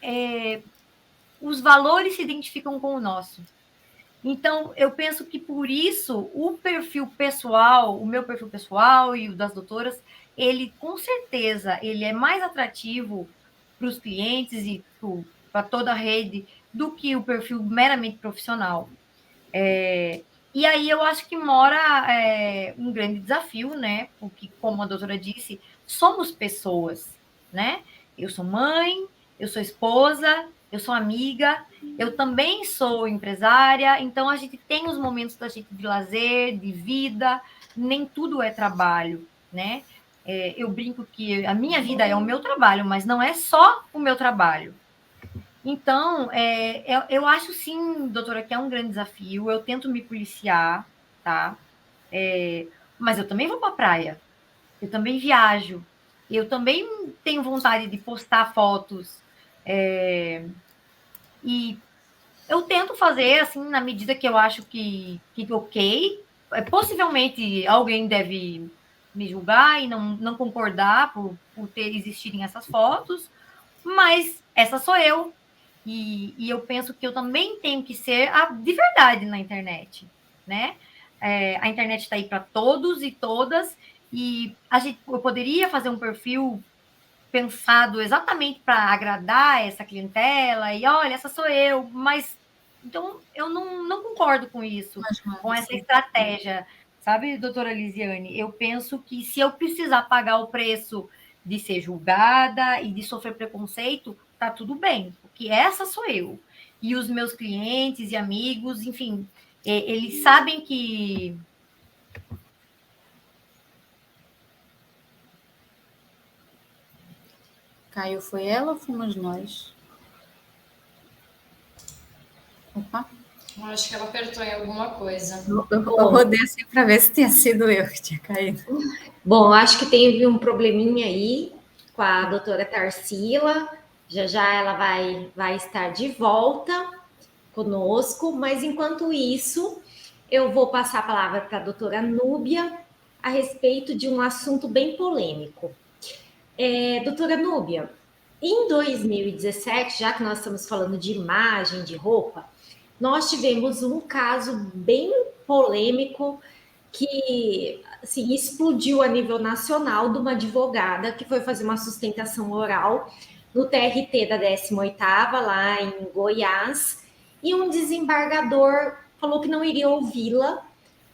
os valores se identificam com o nosso. Então, eu penso que por isso o perfil pessoal, o meu perfil pessoal e o das doutoras, ele com certeza ele é mais atrativo para os clientes e para toda a rede do que o perfil meramente profissional. E aí eu acho que mora um grande desafio, né? Porque, como a doutora disse, somos pessoas, né? Eu sou mãe, eu sou esposa, eu sou amiga, eu também sou empresária, então a gente tem os momentos da gente de lazer, de vida, nem tudo é trabalho, né? Eu brinco que a minha vida é o meu trabalho, mas não é só o meu trabalho. Então, eu acho sim, doutora, que é um grande desafio. Eu tento me policiar, tá? Mas eu também vou para a praia. Eu também viajo. Eu também tenho vontade de postar fotos. E eu tento fazer, assim, na medida que eu acho que ok. Possivelmente alguém deve me julgar e não concordar por existirem essas fotos, mas essa sou eu. E eu penso que eu também tenho que ser de verdade na internet, né? A internet está aí para todos e todas, e eu poderia fazer um perfil pensado exatamente para agradar essa clientela, e olha, essa sou eu, mas então eu não concordo com isso, com essa estratégia, sabe, doutora Lisiane? Eu penso que se eu precisar pagar o preço de ser julgada e de sofrer preconceito, tá tudo bem, porque essa sou eu. E os meus clientes e amigos, enfim, eles sabem que... Caiu, foi ela ou fomos nós? Opa. Eu acho que ela apertou em alguma coisa. Eu rodei assim para ver se tinha sido eu que tinha caído. Bom, acho que teve um probleminha aí com a doutora Tarsila. Já ela vai estar de volta conosco, mas enquanto isso, eu vou passar a palavra para a doutora Núbia a respeito de um assunto bem polêmico. Doutora Núbia, em 2017, já que nós estamos falando de imagem, de roupa, nós tivemos um caso bem polêmico que assim, explodiu a nível nacional de uma advogada que foi fazer uma sustentação oral no TRT da 18ª, lá em Goiás, e um desembargador falou que não iria ouvi-la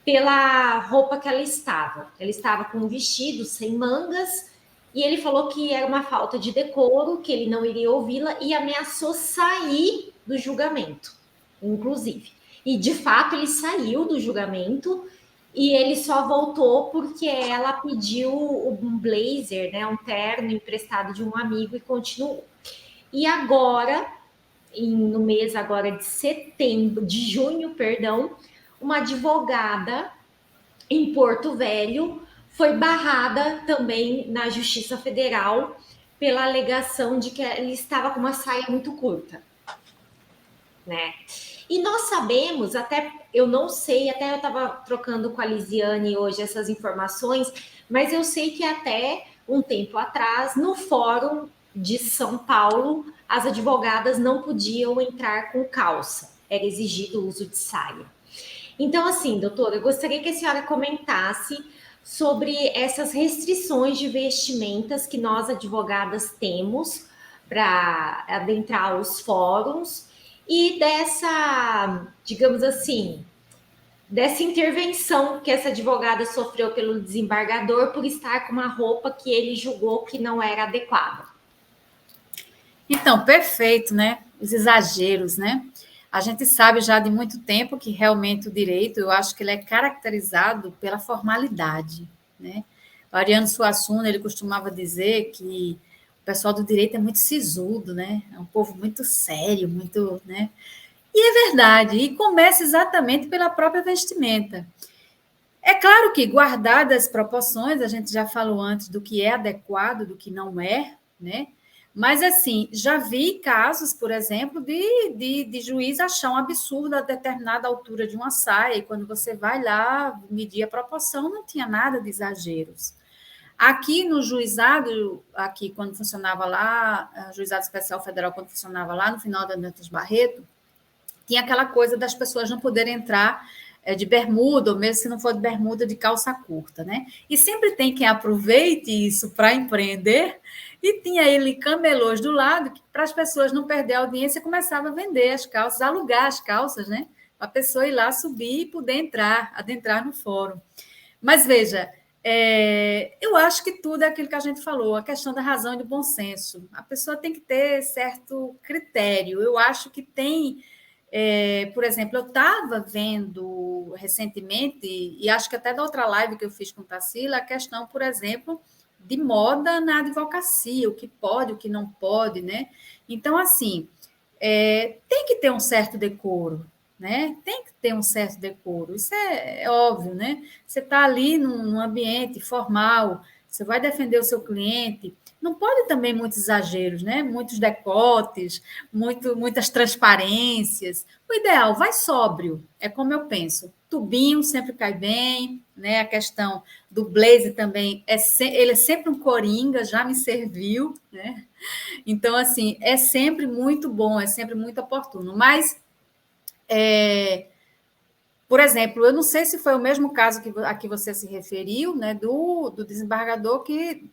pela roupa que ela estava. Ela estava com um vestido sem mangas, e ele falou que era uma falta de decoro, que ele não iria ouvi-la, e ameaçou sair do julgamento, inclusive. E, de fato, ele saiu do julgamento, e ele só voltou porque ela pediu um blazer, né, um terno emprestado de um amigo, e continuou. E agora, no mês agora de junho, uma advogada em Porto Velho foi barrada também na Justiça Federal pela alegação de que ele estava com uma saia muito curta, né? E nós sabemos, até eu não sei, até eu estava trocando com a Lisiane hoje essas informações, mas eu sei que até um tempo atrás, no Fórum de São Paulo, as advogadas não podiam entrar com calça, era exigido o uso de saia. Então, assim, doutora, eu gostaria que a senhora comentasse sobre essas restrições de vestimentas que nós advogadas temos para adentrar os fóruns e dessa, digamos assim, dessa intervenção que essa advogada sofreu pelo desembargador por estar com uma roupa que ele julgou que não era adequada. Então, perfeito, né? Os exageros, né? A gente sabe já de muito tempo que realmente o direito, eu acho que ele é caracterizado pela formalidade, né? O Ariano Suassuna, ele costumava dizer que o pessoal do direito é muito sisudo, né? É um povo muito sério, muito, né? E é verdade, e começa exatamente pela própria vestimenta. É claro que, guardadas as proporções, a gente já falou antes do que é adequado, do que não é, né? Mas, assim, já vi casos, por exemplo, de juiz achar um absurdo a determinada altura de uma saia, e quando você vai lá medir a proporção, não tinha nada de exageros. Aqui no juizado, aqui quando funcionava lá, Juizado Especial Federal, quando funcionava lá no final da Dantas Barreto, tinha aquela coisa das pessoas não poderem entrar de bermuda, ou mesmo se não for de bermuda, de calça curta, né? E sempre tem quem aproveite isso para empreender, e tinha ele camelôs do lado, que para as pessoas não perder a audiência, começava a vender as calças, alugar as calças, né? Para a pessoa ir lá subir e poder adentrar no fórum. Mas veja, eu acho que tudo é aquilo que a gente falou, a questão da razão e do bom senso. A pessoa tem que ter certo critério. Eu acho que tem... por exemplo, eu estava vendo recentemente, e acho que até da outra live que eu fiz com Tarsila, a questão, por exemplo, de moda na advocacia, o que pode, o que não pode, né? Então, assim, tem que ter um certo decoro, né? Tem que ter um certo decoro, isso é óbvio, né? Você está ali num ambiente formal, você vai defender o seu cliente, não pode também muitos exageros, né? Muitos decotes, muitas transparências. O ideal, vai sóbrio, é como eu penso. Tubinho sempre cai bem, né? A questão do blazer também, ele é sempre um coringa, já me serviu, né? Então, assim, é sempre muito bom, é sempre muito oportuno. Mas, por exemplo, eu não sei se foi o mesmo caso a que você se referiu, né, do desembargador que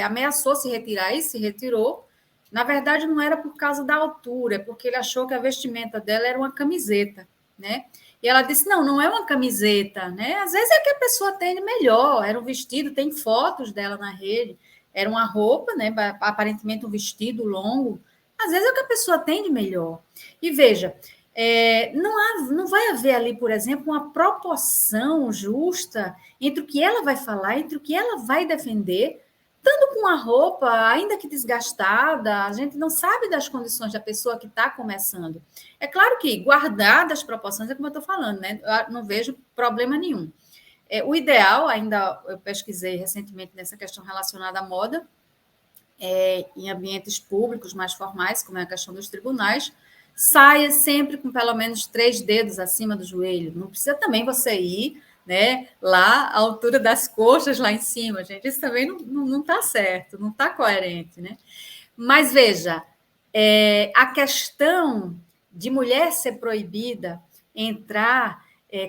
ameaçou se retirar e se retirou. Na verdade, não era por causa da altura, é porque ele achou que a vestimenta dela era uma camiseta, né? E ela disse, não é uma camiseta, né? Às vezes é que a pessoa tem melhor, era um vestido, tem fotos dela na rede, era uma roupa, né, aparentemente um vestido longo, às vezes é o que a pessoa tem de melhor. E veja, não vai haver ali, por exemplo, uma proporção justa entre o que ela vai falar, entre o que ela vai defender, estando com uma roupa, ainda que desgastada, a gente não sabe das condições da pessoa que está começando. É claro que, guardadas as proporções, é como eu estou falando, né? Eu não vejo problema nenhum. O ideal, ainda eu pesquisei recentemente nessa questão relacionada à moda, em ambientes públicos mais formais, como é a questão dos tribunais, saia sempre com pelo menos 3 dedos acima do joelho. Não precisa também você ir né? Lá, a altura das coxas lá em cima, gente, isso também não está certo, não está coerente, né? Mas veja, a questão de mulher ser proibida entrar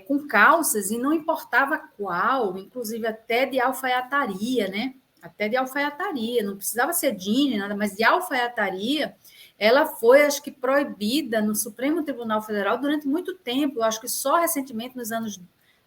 com calças e não importava qual, inclusive até de alfaiataria, né? Até de alfaiataria, não precisava ser jeans, nada, mas de alfaiataria, ela foi, acho que, proibida no Supremo Tribunal Federal durante muito tempo. Eu acho que só recentemente, nos anos, não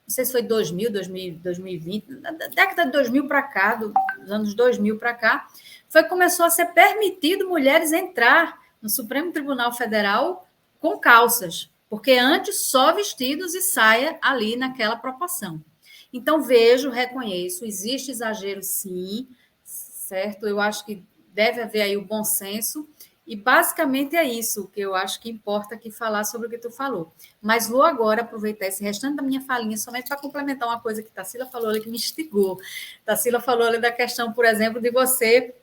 sei se foi 2000, 2020, da década de 2000 para cá, dos anos 2000 para cá, foi que começou a ser permitido mulheres entrar no Supremo Tribunal Federal com calças, porque antes só vestidos e saia ali naquela proporção. Então, vejo, reconheço, existe exagero sim, certo? Eu acho que deve haver aí o bom senso, e basicamente é isso que eu acho que importa aqui falar sobre o que tu falou. Mas vou agora aproveitar esse restante da minha falinha somente para complementar uma coisa que Tarsila falou ali que me instigou. Tarsila falou ali da questão, por exemplo, de você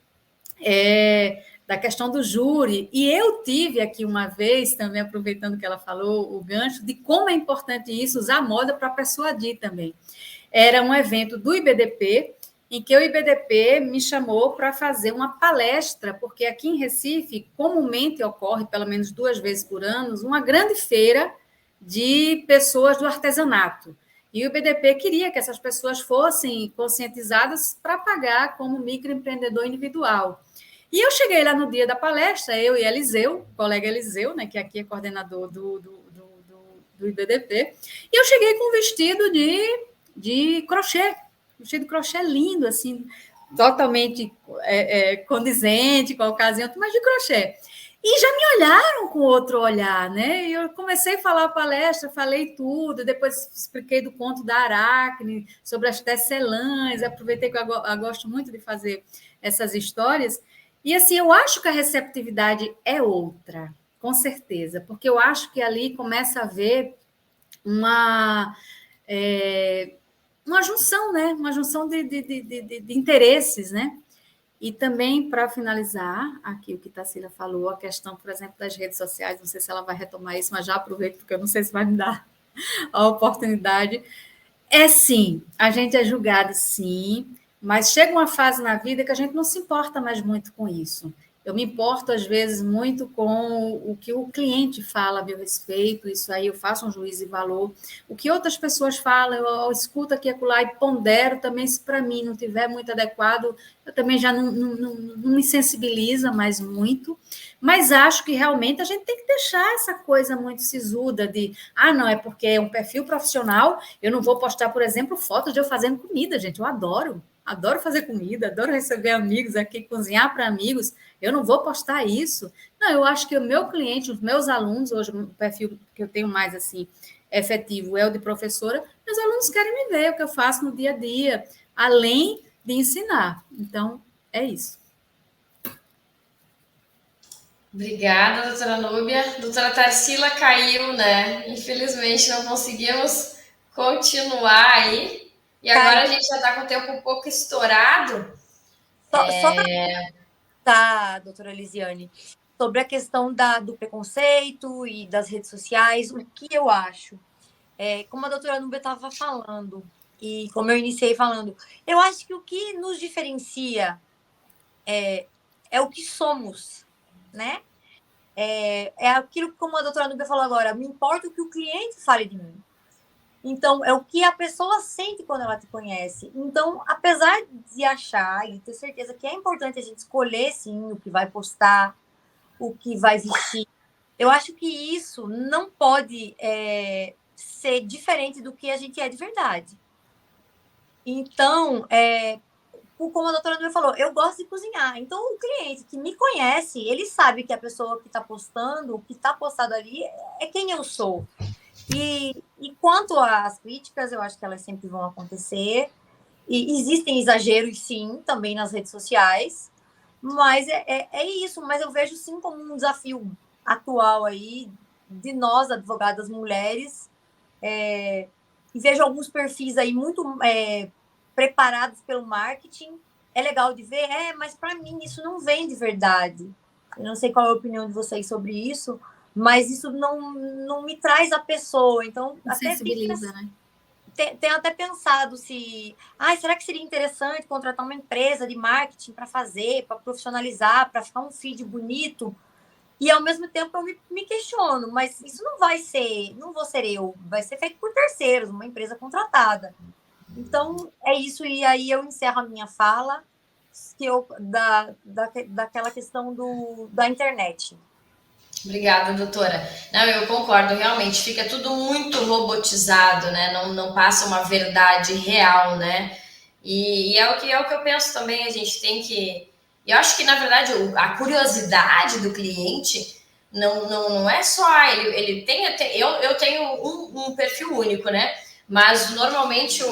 da questão do júri. E eu tive aqui uma vez, também aproveitando que ela falou, o gancho, de como é importante isso, usar a moda para persuadir também. Era um evento do IBDP, em que o IBDP me chamou para fazer uma palestra, porque aqui em Recife, comumente ocorre, pelo menos 2 vezes por ano, uma grande feira de pessoas do artesanato. E o IBDP queria que essas pessoas fossem conscientizadas para pagar como microempreendedor individual. E eu cheguei lá no dia da palestra, eu e Eliseu, o colega Eliseu, né, que aqui é coordenador do IBDP, e eu cheguei com um vestido de crochê, vestido de crochê lindo, assim, totalmente condizente com a ocasião, mas de crochê. E já me olharam com outro olhar, né? E eu comecei a falar a palestra, falei tudo, depois expliquei do conto da Aracne, sobre as tecelãs, aproveitei que eu gosto muito de fazer essas histórias. E assim, eu acho que a receptividade é outra, com certeza, porque eu acho que ali começa a haver uma junção, né? Uma junção de interesses, né? E também, para finalizar, aqui o que Tarsila falou, a questão, por exemplo, das redes sociais, não sei se ela vai retomar isso, mas já aproveito, porque eu não sei se vai me dar a oportunidade. Sim, a gente é julgado, sim, mas chega uma fase na vida que a gente não se importa mais muito com isso. Eu me importo, às vezes, muito com o que o cliente fala a meu respeito, isso aí eu faço um juízo de valor. O que outras pessoas falam, eu escuto aqui e acolá e pondero também, se para mim não estiver muito adequado, eu também já não me sensibiliza mais muito, mas acho que realmente a gente tem que deixar essa coisa muito sisuda de, não, é porque é um perfil profissional, eu não vou postar, por exemplo, fotos de eu fazendo comida, gente, eu adoro fazer comida, adoro receber amigos aqui, cozinhar para amigos, eu não vou postar isso. Não, eu acho que o meu cliente, os meus alunos, hoje o perfil que eu tenho mais assim efetivo é o de professora, meus alunos querem me ver o que eu faço no dia a dia, além de ensinar. Então, é isso. Obrigada, doutora Núbia. Doutora Tarsila caiu, né? Infelizmente não conseguimos continuar aí. E agora a gente já está com o tempo um pouco estourado. Só para doutora Elisiane, sobre a questão do preconceito e das redes sociais, o que eu acho? Como a doutora Núbia estava falando, e como eu iniciei falando, eu acho que o que nos diferencia é o que somos, né? É aquilo que, como a doutora Núbia falou agora, me importa o que o cliente fale de mim. Então, é o que a pessoa sente quando ela te conhece. Então, apesar de achar e ter certeza que é importante a gente escolher, sim, o que vai postar, o que vai vestir, eu acho que isso não pode ser diferente do que a gente é de verdade. Então, como a doutora Núbia falou, eu gosto de cozinhar. Então, o cliente que me conhece, ele sabe que a pessoa que está postando, o que está postado ali, é quem eu sou. E quanto às críticas, eu acho que elas sempre vão acontecer. E existem exageros, sim, também nas redes sociais. Mas é isso. Mas eu vejo, sim, como um desafio atual aí de nós, advogadas mulheres. E vejo alguns perfis aí muito preparados pelo marketing. É legal de ver, mas para mim isso não vem de verdade. Eu não sei qual é a opinião de vocês sobre isso, mas isso não me traz a pessoa. Então, até sensibiliza, né? tenho até pensado se... será que seria interessante contratar uma empresa de marketing para fazer, para profissionalizar, para ficar um feed bonito? E, ao mesmo tempo, eu me questiono, mas isso não vou ser eu, vai ser feito por terceiros, uma empresa contratada. Então, é isso, e aí eu encerro a minha fala daquela questão da internet. Obrigada, doutora. Não, eu concordo, realmente fica tudo muito robotizado, né? Não passa uma verdade real, né? E é o que eu penso também, a gente tem que. Eu acho que, na verdade, a curiosidade do cliente não é só. Ele tem. Eu tenho um perfil único, né? Mas normalmente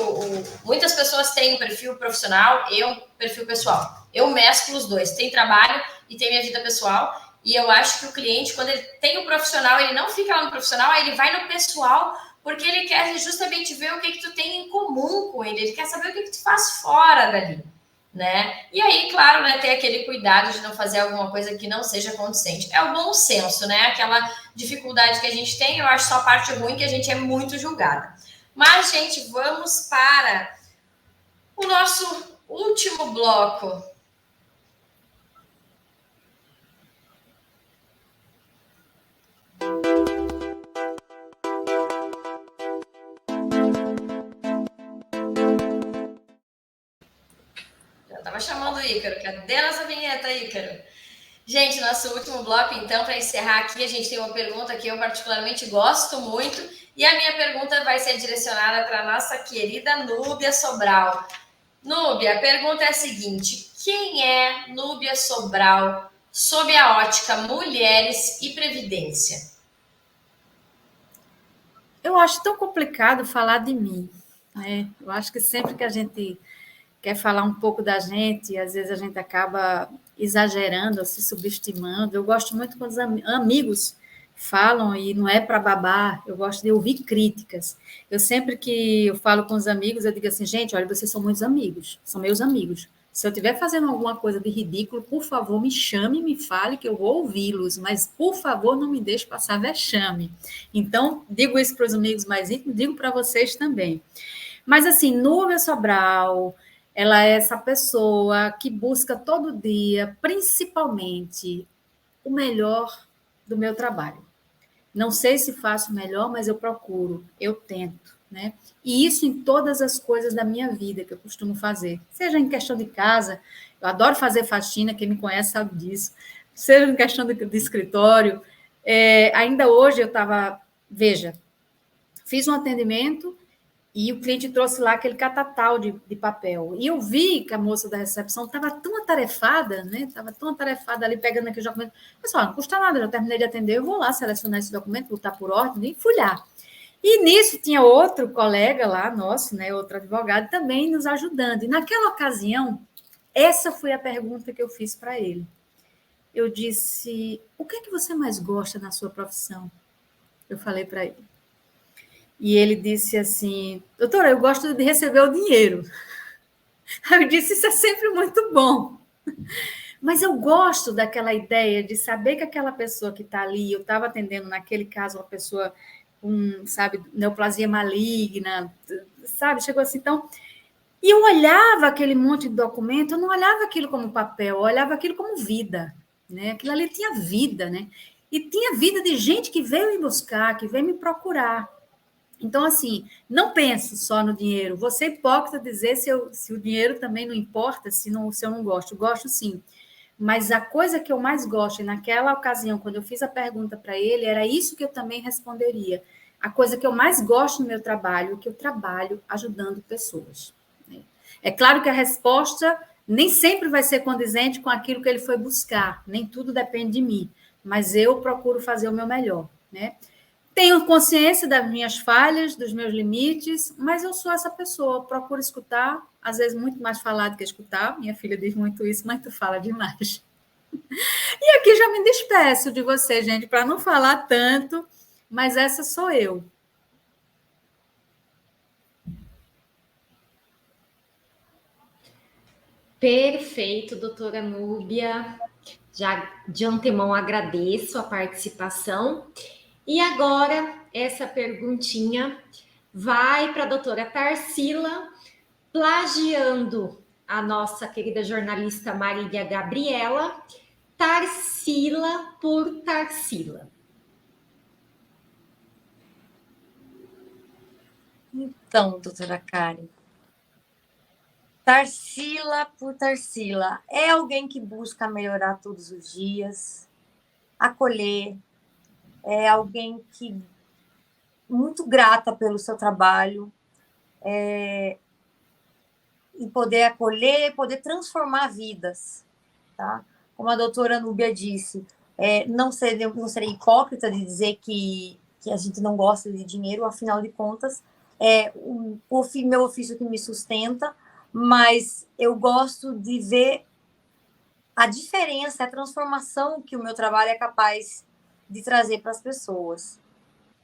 muitas pessoas têm um perfil profissional e um perfil pessoal. Eu mesclo os dois, tem trabalho e tem minha vida pessoal. E eu acho que o cliente, quando ele tem o profissional, ele não fica lá no profissional, aí ele vai no pessoal, porque ele quer justamente ver o que tu tem em comum com ele quer saber o que tu faz fora dali, né? E aí, claro, né, ter aquele cuidado de não fazer alguma coisa que não seja conducente. É o bom senso, né? Aquela dificuldade que a gente tem, eu acho só a parte ruim que a gente é muito julgada. Mas, gente, vamos para o nosso último bloco. Já estava chamando o Ícaro. Cadê a nossa vinheta, Ícaro? Gente, nosso último bloco, então, para encerrar aqui, a gente tem uma pergunta que eu particularmente gosto muito. E a minha pergunta vai ser direcionada para a nossa querida Núbia Sobral. Núbia, a pergunta é a seguinte: quem é Núbia Sobral sob a ótica mulheres e previdência? Eu acho tão complicado falar de mim, né? Eu acho que sempre que a gente quer falar um pouco da gente, às vezes a gente acaba exagerando, se subestimando. Eu gosto muito quando os amigos falam, e não é para babar, eu gosto de ouvir críticas. Eu sempre que eu falo com os amigos, eu digo assim, gente, olha, vocês são muitos amigos, são meus amigos. Se eu estiver fazendo alguma coisa de ridículo, por favor, me chame e me fale que eu vou ouvi-los, mas, por favor, não me deixe passar vexame. Então, digo isso para os amigos mais íntimos, digo para vocês também. Mas, assim, Núbia Sobral, ela é essa pessoa que busca todo dia, principalmente, o melhor do meu trabalho. Não sei se faço melhor, mas eu procuro, eu tento, né? E isso em todas as coisas da minha vida que eu costumo fazer. Seja em questão de casa, eu adoro fazer faxina, quem me conhece sabe disso. Seja em questão de escritório. Ainda hoje eu estava, veja, fiz um atendimento e o cliente trouxe lá aquele catatal de papel. E eu vi que a moça da recepção estava tão atarefada, né? Estava tão atarefada ali pegando aquele documento. Pessoal, não custa nada, já terminei de atender, eu vou lá selecionar esse documento, botar por ordem e fui lá. E nisso tinha outro colega lá, nosso, né? Outro advogado também nos ajudando. E naquela ocasião, essa foi a pergunta que eu fiz para ele. Eu disse, o que é que você mais gosta na sua profissão? Eu falei para ele. E ele disse assim, doutora, eu gosto de receber o dinheiro. Eu disse, isso é sempre muito bom. Mas eu gosto daquela ideia de saber que aquela pessoa que está ali, eu estava atendendo naquele caso uma pessoa com, sabe, neoplasia maligna, sabe, chegou assim, então... E eu olhava aquele monte de documento, eu não olhava aquilo como papel, eu olhava aquilo como vida, né? Aquilo ali tinha vida, né? E tinha vida de gente que veio me buscar, que veio me procurar. Então, assim, não penso só no dinheiro. Vou ser hipócrita dizer se o dinheiro também não importa, se eu não gosto. Gosto sim. Mas a coisa que eu mais gosto, e naquela ocasião, quando eu fiz a pergunta para ele, era isso que eu também responderia. A coisa que eu mais gosto no meu trabalho é que eu trabalho ajudando pessoas. É claro que a resposta nem sempre vai ser condizente com aquilo que ele foi buscar. Nem tudo depende de mim. Mas eu procuro fazer o meu melhor, né? Tenho consciência das minhas falhas, dos meus limites, mas eu sou essa pessoa, procuro escutar, às vezes muito mais falar do que escutar. Minha filha diz muito isso, mas tu fala demais. E aqui já me despeço de você, gente, para não falar tanto, mas essa sou eu. Perfeito, doutora Núbia. Já de antemão agradeço a participação. E agora, essa perguntinha vai para a doutora Tarsila, plagiando a nossa querida jornalista Marília Gabriela, Tarsila por Tarsila. Então, doutora Karen, Tarsila por Tarsila é alguém que busca melhorar todos os dias, acolher, é alguém que muito grata pelo seu trabalho, e poder acolher, poder transformar vidas, tá? Como a doutora Núbia disse, não serei hipócrita de dizer que a gente não gosta de dinheiro, afinal de contas, é o meu ofício que me sustenta, mas eu gosto de ver a diferença, a transformação que o meu trabalho é capaz de trazer para as pessoas.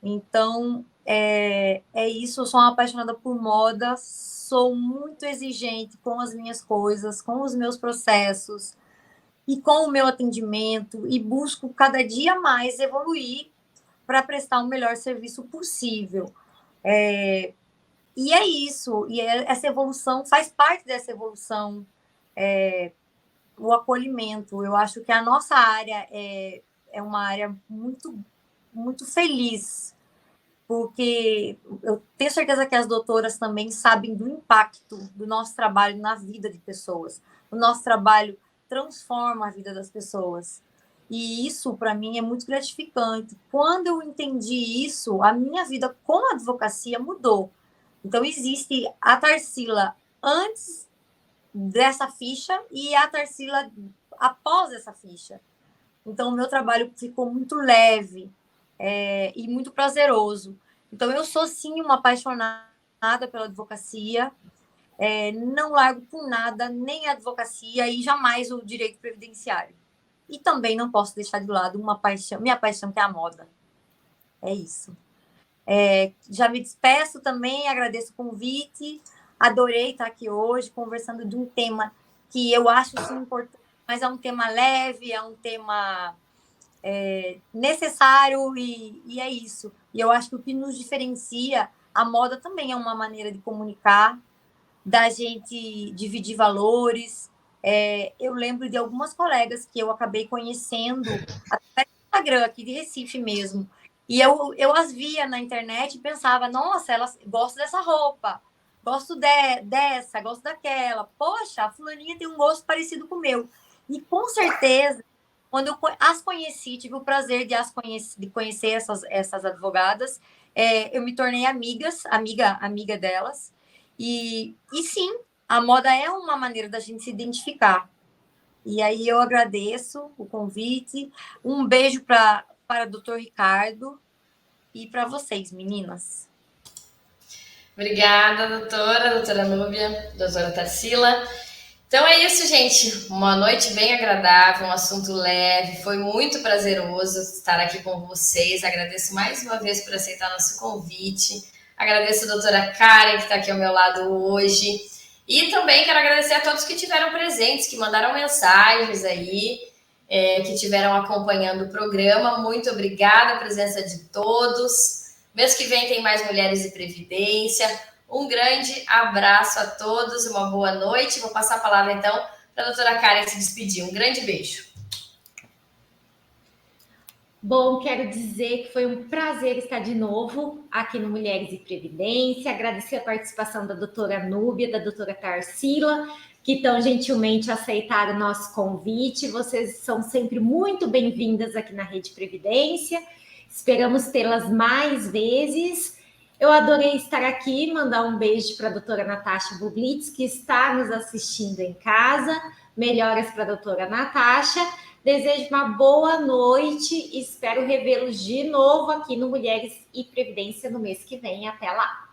Então, é isso. Eu sou uma apaixonada por moda, sou muito exigente com as minhas coisas, com os meus processos e com o meu atendimento, e busco cada dia mais evoluir para prestar o melhor serviço possível. E é isso, e essa evolução faz parte dessa evolução, o acolhimento. Eu acho que a nossa área é uma área muito, muito feliz, porque eu tenho certeza que as doutoras também sabem do impacto do nosso trabalho na vida de pessoas. O nosso trabalho transforma a vida das pessoas. E isso, para mim, é muito gratificante. Quando eu entendi isso, a minha vida com a advocacia mudou. Então, existe a Tarsila antes dessa ficha e a Tarsila após essa ficha. Então, o meu trabalho ficou muito leve, e muito prazeroso. Então, eu sou, sim, uma apaixonada pela advocacia, não largo por nada nem a advocacia e jamais o direito previdenciário. E também não posso deixar de lado minha paixão, que é a moda. É isso. Já me despeço também, agradeço o convite, adorei estar aqui hoje conversando de um tema que eu acho, sim, importante, mas é um tema leve, é um tema necessário, e é isso. E eu acho que o que nos diferencia, a moda também é uma maneira de comunicar, da gente dividir valores. Eu lembro de algumas colegas que eu acabei conhecendo através do Instagram, aqui de Recife mesmo, e eu as via na internet e pensava, nossa, elas gostam dessa roupa, gosto dessa, gosto daquela, poxa, a fulaninha tem um gosto parecido com o meu. E com certeza, quando eu as conheci, tive o prazer de conhecer essas advogadas, eu me tornei amiga delas. E sim, a moda é uma maneira da gente se identificar. E aí eu agradeço o convite. Um beijo para o doutor Ricardo e para vocês, meninas. Obrigada, doutora Núbia, doutora Tarsila. Então é isso, gente. Uma noite bem agradável, um assunto leve. Foi muito prazeroso estar aqui com vocês. Agradeço mais uma vez por aceitar nosso convite. Agradeço a doutora Karen, que está aqui ao meu lado hoje. E também quero agradecer a todos que estiveram presentes, que mandaram mensagens aí, que estiveram acompanhando o programa. Muito obrigada a presença de todos. Mês que vem tem mais Mulheres e Previdência. Um grande abraço a todos, uma boa noite. Vou passar a palavra, então, para a doutora Karen se despedir. Um grande beijo. Bom, quero dizer que foi um prazer estar de novo aqui no Mulheres e Previdência. Agradecer a participação da doutora Núbia, da doutora Tarsila, que tão gentilmente aceitaram o nosso convite. Vocês são sempre muito bem-vindas aqui na Rede Previdência. Esperamos tê-las mais vezes. Eu adorei estar aqui, mandar um beijo para a doutora Natasha Bublitz, que está nos assistindo em casa. Melhoras para a doutora Natasha. Desejo uma boa noite e espero revê-los de novo aqui no Mulheres e Previdência no mês que vem. Até lá!